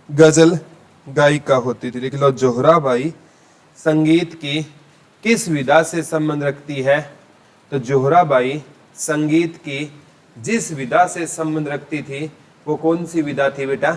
गजल गायिका होती थी, लिख लो। जोहराबाई संगीत की किस विधा से संबंध रखती है? तो जोहराबाई संगीत की जिस विधा से संबंध रखती थी वो कौन सी विधा थी बेटा?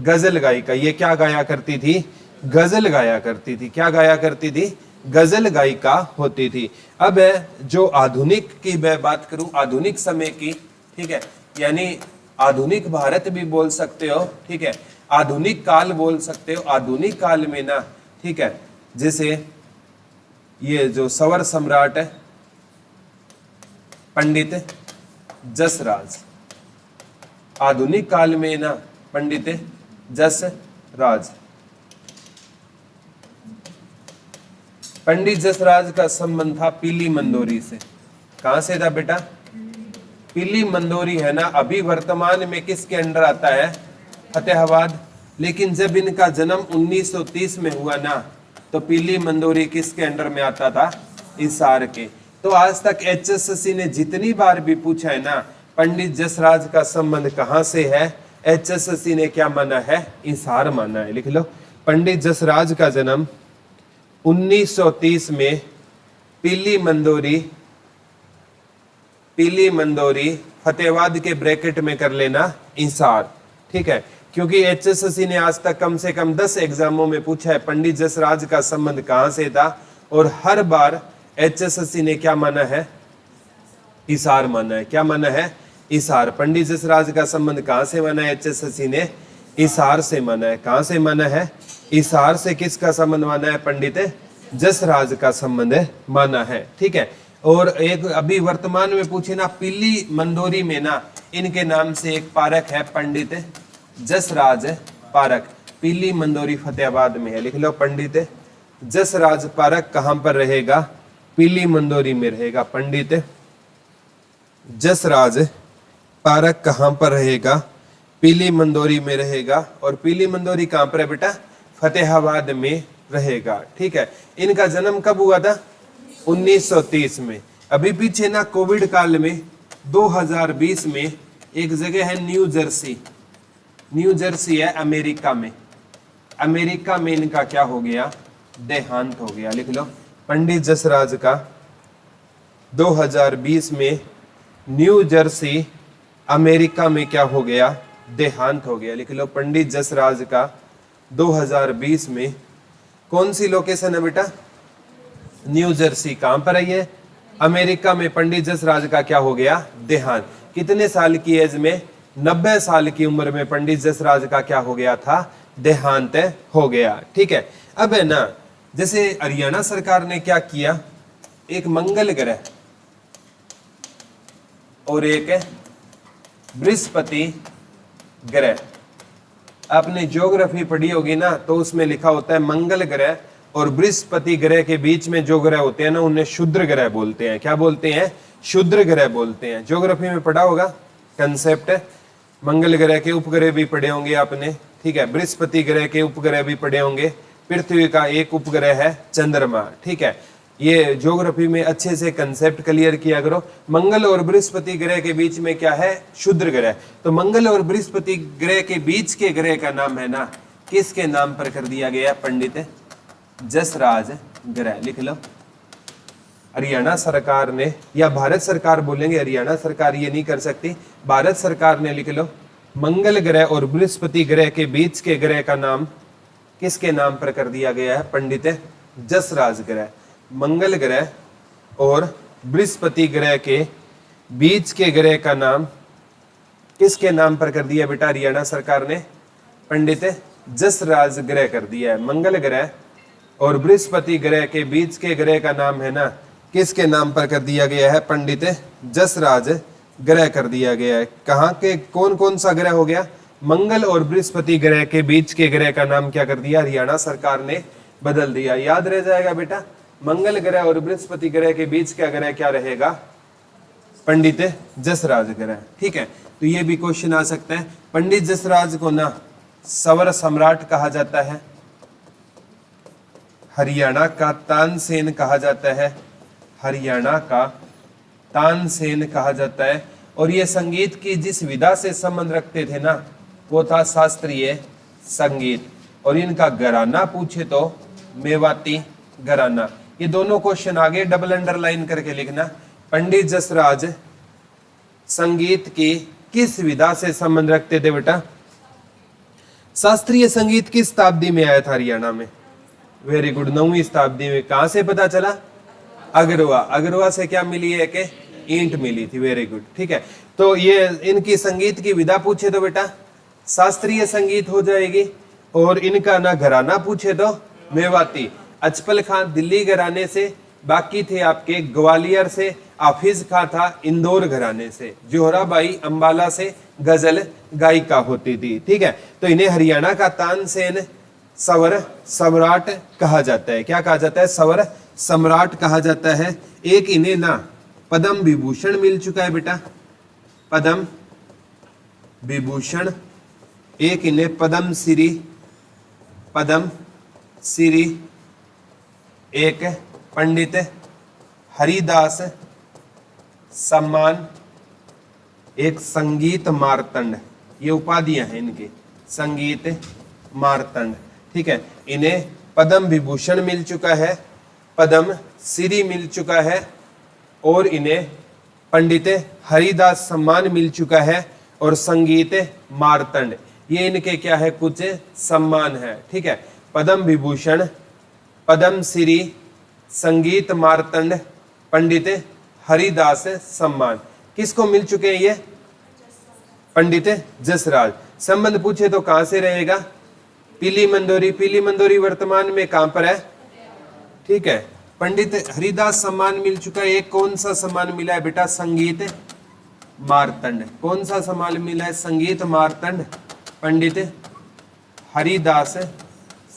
गजल गायिका। ये क्या गाया करती थी? गजल गाया करती थी। क्या गाया करती थी? गजल गायिका होती थी। अब जो आधुनिक की मैं बात करूं, आधुनिक समय की, ठीक है, यानी आधुनिक भारत भी बोल सकते हो, ठीक है, आधुनिक काल बोल सकते हो। आधुनिक काल में ना, ठीक है, जैसे ये जो सवर सम्राट है पंडित जसराज, आधुनिक काल में ना पंडित जसराज, पंडित जसराज का संबंध था पीली मंदोरी से। कहां से था बेटा? पीली मंदोरी है ना, अभी वर्तमान में किसके अंडर आता है? फतेहाबाद। लेकिन जब इनका जन्म 1930 में हुआ ना, तो पीली मंदोरी किसके अंडर में आता था? हिसार के। तो आज तक एचएसएससी ने जितनी बार भी पूछा है ना, पंडित जसराज का संबंध कहां से है, एचएसएससी ने क्या माना है? हिसार माना है। लिख लो, पंडित जसराज का जन्म 1930 में पीली मंदोरी फतेहाबाद के ब्रैकेट में कर लेना हिसार, ठीक है, क्योंकि एचएसएससी ने आज तक कम से कम 10 एग्जामों में पूछा है पंडित जसराज का संबंध कहां से था, और हर बार एचएसएससी ने क्या माना है? हिसार माना है। क्या माना है? हिसार। पंडित जसराज का संबंध कहां से माना है? एचएसएससी ने हिसार से माना है। कहां से माना है? हिसार से। किसका संबंध माना है? पंडित जसराज का संबंध माना है, ठीक है। और एक अभी वर्तमान में पूछे ना, पीली मंदोरी में ना इनके नाम से एक पार्क है, पंडित जसराज पार्क। पीली मंदोरी फतेहाबाद में है। लिख लो, पंडित जसराज पार्क कहां पर रहेगा? पीली मंदोरी में रहेगा। पंडित जसराज पार्क कहां पर रहेगा? पीली मंदोरी में रहेगा। और पीली मंदोरी कहां पर है बेटा? फतेहाबाद में रहेगा, ठीक है। इनका जन्म कब हुआ था? 1930 में। अभी पीछे ना कोविड काल में 2020 में एक जगह है न्यू जर्सी, न्यू जर्सी है अमेरिका में। अमेरिका में इनका क्या हो गया? देहांत हो गया। लिख लो, पंडित जसराज का 2020 में न्यू जर्सी अमेरिका में क्या हो गया? देहांत हो गया। लिख लो, पंडित जसराज का 2020 में कौन सी लोकेशन है बेटा? New Jersey. कहां पर है ये? अमेरिका में। पंडित जसराज का क्या हो गया? देहांत। कितने साल की एज में? 90 साल की उम्र में पंडित जसराज का क्या हो गया था? देहांत हो गया, ठीक है। अब है ना, जैसे हरियाणा सरकार ने क्या किया, एक मंगल ग्रह और एक बृहस्पति ग्रह। आपने ज्योग्राफी पढ़ी होगी ना, तो उसमें लिखा होता है मंगल ग्रह और बृहस्पति ग्रह के बीच में जो ग्रह होते हैं ना, उन्हें क्षुद्र ग्रह बोलते हैं। क्या बोलते हैं? क्षुद्र ग्रह बोलते हैं। ज्योग्राफी में पढ़ा होगा कंसेप्ट। मंगल ग्रह के उपग्रह भी पढ़े होंगे आपने, ठीक है। बृहस्पति ग्रह के उपग्रह भी पढ़े होंगे। पृथ्वी का एक उपग्रह है चंद्रमा, ठीक है। ये ज्योग्राफी में अच्छे से कंसेप्ट क्लियर किया करो। मंगल और बृहस्पति ग्रह के बीच में क्या है? क्षुद्र ग्रह। तो मंगल और बृहस्पति ग्रह के बीच के ग्रह का नाम है ना, किसके नाम पर कर दिया गया? पंडित जसराज ग्रह। लिख लो, हरियाणा सरकार ने, या भारत सरकार बोलेंगे, हरियाणा सरकार ये नहीं कर सकती, भारत सरकार ने लिख लो, मंगल ग्रह और बृहस्पति ग्रह के बीच के ग्रह का नाम किसके नाम पर कर दिया गया है? पंडित जसराज ग्रह। मंगल ग्रह और बृहस्पति ग्रह के बीच के ग्रह का नाम किसके नाम पर कर दिया बेटा? हरियाणा सरकार ने पंडित जसराज ग्रह कर दिया है। मंगल ग्रह और बृहस्पति ग्रह के बीच के ग्रह का नाम है ना, किसके नाम पर कर दिया गया है? पंडित जसराज ग्रह कर दिया गया है। कहाँ के कौन कौन सा ग्रह हो गया? मंगल और बृहस्पति ग्रह के बीच के ग्रह का नाम क्या कर दिया? हरियाणा सरकार ने बदल दिया। याद रह जाएगा बेटा, मंगल ग्रह और बृहस्पति ग्रह के बीच का ग्रह क्या रहेगा? पंडित जसराज ग्रह, ठीक है। तो ये भी क्वेश्चन आ सकता है। पंडित जसराज को ना सवर सम्राट कहा जाता है, हरियाणा का तानसेन कहा जाता है, हरियाणा का तानसेन कहा जाता है। और ये संगीत की जिस विधा से संबंध रखते थे ना, वो था शास्त्रीय संगीत। और इनका घराना पूछे तो मेवाती घराना। ये दोनों क्वेश्चन आगे डबल अंडरलाइन करके लिखना। पंडित जसराज संगीत की किस विधा से संबंध रखते थे बेटा? शास्त्रीय संगीत किस शताब्दी में आया था हरियाणा में? वेरी गुड, 9वीं शताब्दी में। कहां से पता चला? अगरवा। अगरवा से क्या मिली है? कि ईंट मिली थी। वेरी गुड, ठीक है। तो ये इनकी संगीत की विधा पूछे तो बेटा शास्त्रीय संगीत हो जाएगी, और इनका ना घराना पूछे तो मेवाती। अचपल खां दिल्ली घराने से, बाकी थे आपके ग्वालियर से, हाफिज खां था इंदौर घराने से, जोहराबाई अंबाला से गजल गायिका होती थी, ठीक है। तो इन्हें हरियाणा का तानसेन सवर सम्राट कहा जाता है। क्या कहा जाता है? सवर सम्राट कहा जाता है। एक इन्हें ना पद्म विभूषण मिल चुका है बेटा, पद्म विभूषण। एक इन्हें पद्म श्री, पद्म श्री। एक पंडित हरिदास सम्मान। एक संगीत मार्तंड। ये उपाधियां हैं इनकी, संगीत मार्तंड, ठीक है। इन्हें पद्म विभूषण मिल चुका है, पद्म श्री मिल चुका है, और इन्हें पंडित हरिदास सम्मान मिल चुका है, और संगीत मार्तंड। ये इनके क्या है? कुछ सम्मान है, ठीक है। पद्म विभूषण, पद्म श्री, संगीत मार्तंड, पंडित हरिदास सम्मान। किसको मिल चुके हैं ये? पंडित जसराज। संबंध पूछे तो कहां से रहेगा? पीली मंदोरी। पीली मंदोरी वर्तमान में कहां पर है? ठीक है। पंडित हरिदास सम्मान मिल चुका है। एक कौन सा सम्मान मिला है बेटा? संगीत मार्तंड। कौन सा सम्मान मिला है? संगीत मार्तंड, पंडित हरिदास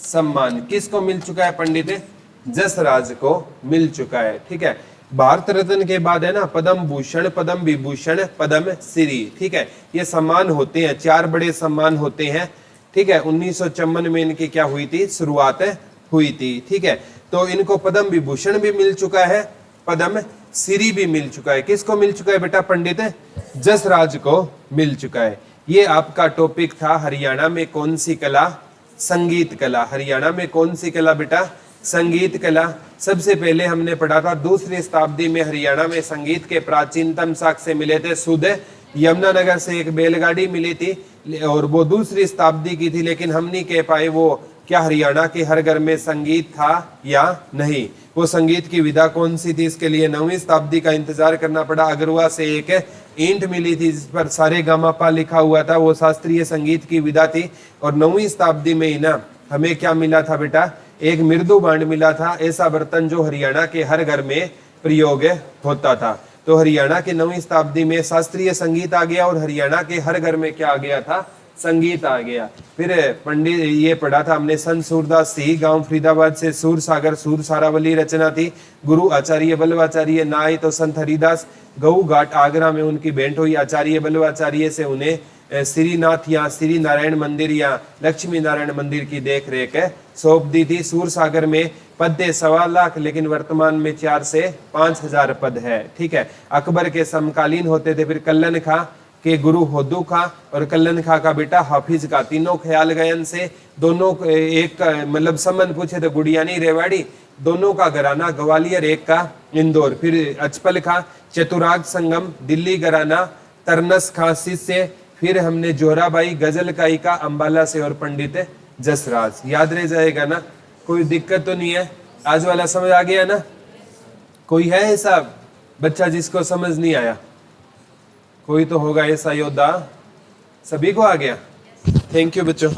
सम्मान। किसको मिल चुका है? पंडित जसराज को मिल चुका है, ठीक है। भारत रत्न के बाद है ना पद्म भूषण, पद्म विभूषण, पद्म श्री, ठीक है। ये सम्मान होते हैं, 4 बड़े सम्मान होते हैं, ठीक है। 1954 में इनकी क्या हुई थी? शुरुआत हुई थी, ठीक है। तो इनको पद्म विभूषण भी मिल चुका है, पद्म श्री भी मिल चुका है। किसको मिल चुका है बेटा? पंडित जसराज को मिल चुका है। ये आपका टॉपिक था हरियाणा में कौन सी कला? संगीत कला। हरियाणा में कौन सी कला बेटा? संगीत कला। सबसे पहले हमने पढ़ा था 2री शताब्दी में हरियाणा में संगीत के प्राचीनतम साक्ष्य मिले थे। शुद्ध यमुनानगर से एक बैलगाड़ी मिली थी, और वो 2री शताब्दी की थी, लेकिन हम नहीं कह पाए वो क्या हरियाणा के हर घर में संगीत था या नहीं। वो संगीत की विधा कौन सी थी? इसके लिए 9वीं शताब्दी का इंतजार करना पड़ा। अगरवा से एक ईंट मिली थी जिस पर सारे गामापा लिखा हुआ था, वो शास्त्रीय संगीत की विधा थी। और 9वीं शताब्दी में ही ना हमें क्या मिला था बेटा? एक मृदु बांड मिला था, ऐसा बर्तन जो हरियाणा के हर घर में प्रयोग होता था। तो हरियाणा के 9वीं शताब्दी में शास्त्रीय संगीत आ गया, और हरियाणा के हर घर में क्या आ गया था? संगीत आ गया। फिर पंडित ये पढ़ा था हमने, संत सूरदास सी, गांव फरीदाबाद से सूर सागर सूर सारावली रचना थी। गुरु आचार्य बल्लवाचार्य ना आए तो संत हरिदास, गऊ घाट आगरा में उनकी भेंट हुई आचार्य बल्लवाचार्य से। उन्हें श्रीनाथ या श्री नारायण मंदिर या लक्ष्मी नारायण मंदिर की देख रेख सौंप दी थी। सूर सागर में पद थे 1.25 लाख, लेकिन वर्तमान में 4 से 5,000 पद है, ठीक है। अकबर के समकालीन होते थे। फिर कल्लन खां के गुरु होदू खां और कल्लन खां का बेटा हाफिज का, तीनों ख्याल गयन से। दोनों एक मतलब संबंध पूछे तो गुड़ियानी रेवाड़ी, दोनों का घराना ग्वालियर, एक का इंदौर। फिर अचपल खां चतुराग संगम दिल्ली घराना, तरनस खां शिष्य। फिर हमने जोहराबाई गजल गायिका अंबाला से, और पंडित जसराज। याद रह जाएगा ना? कोई दिक्कत तो नहीं है? आज वाला समझ आ गया ना? कोई है ऐसा बच्चा जिसको समझ नहीं आया? कोई तो होगा ऐसा योद्धा। सभी को आ गया? थैंक यू बच्चों।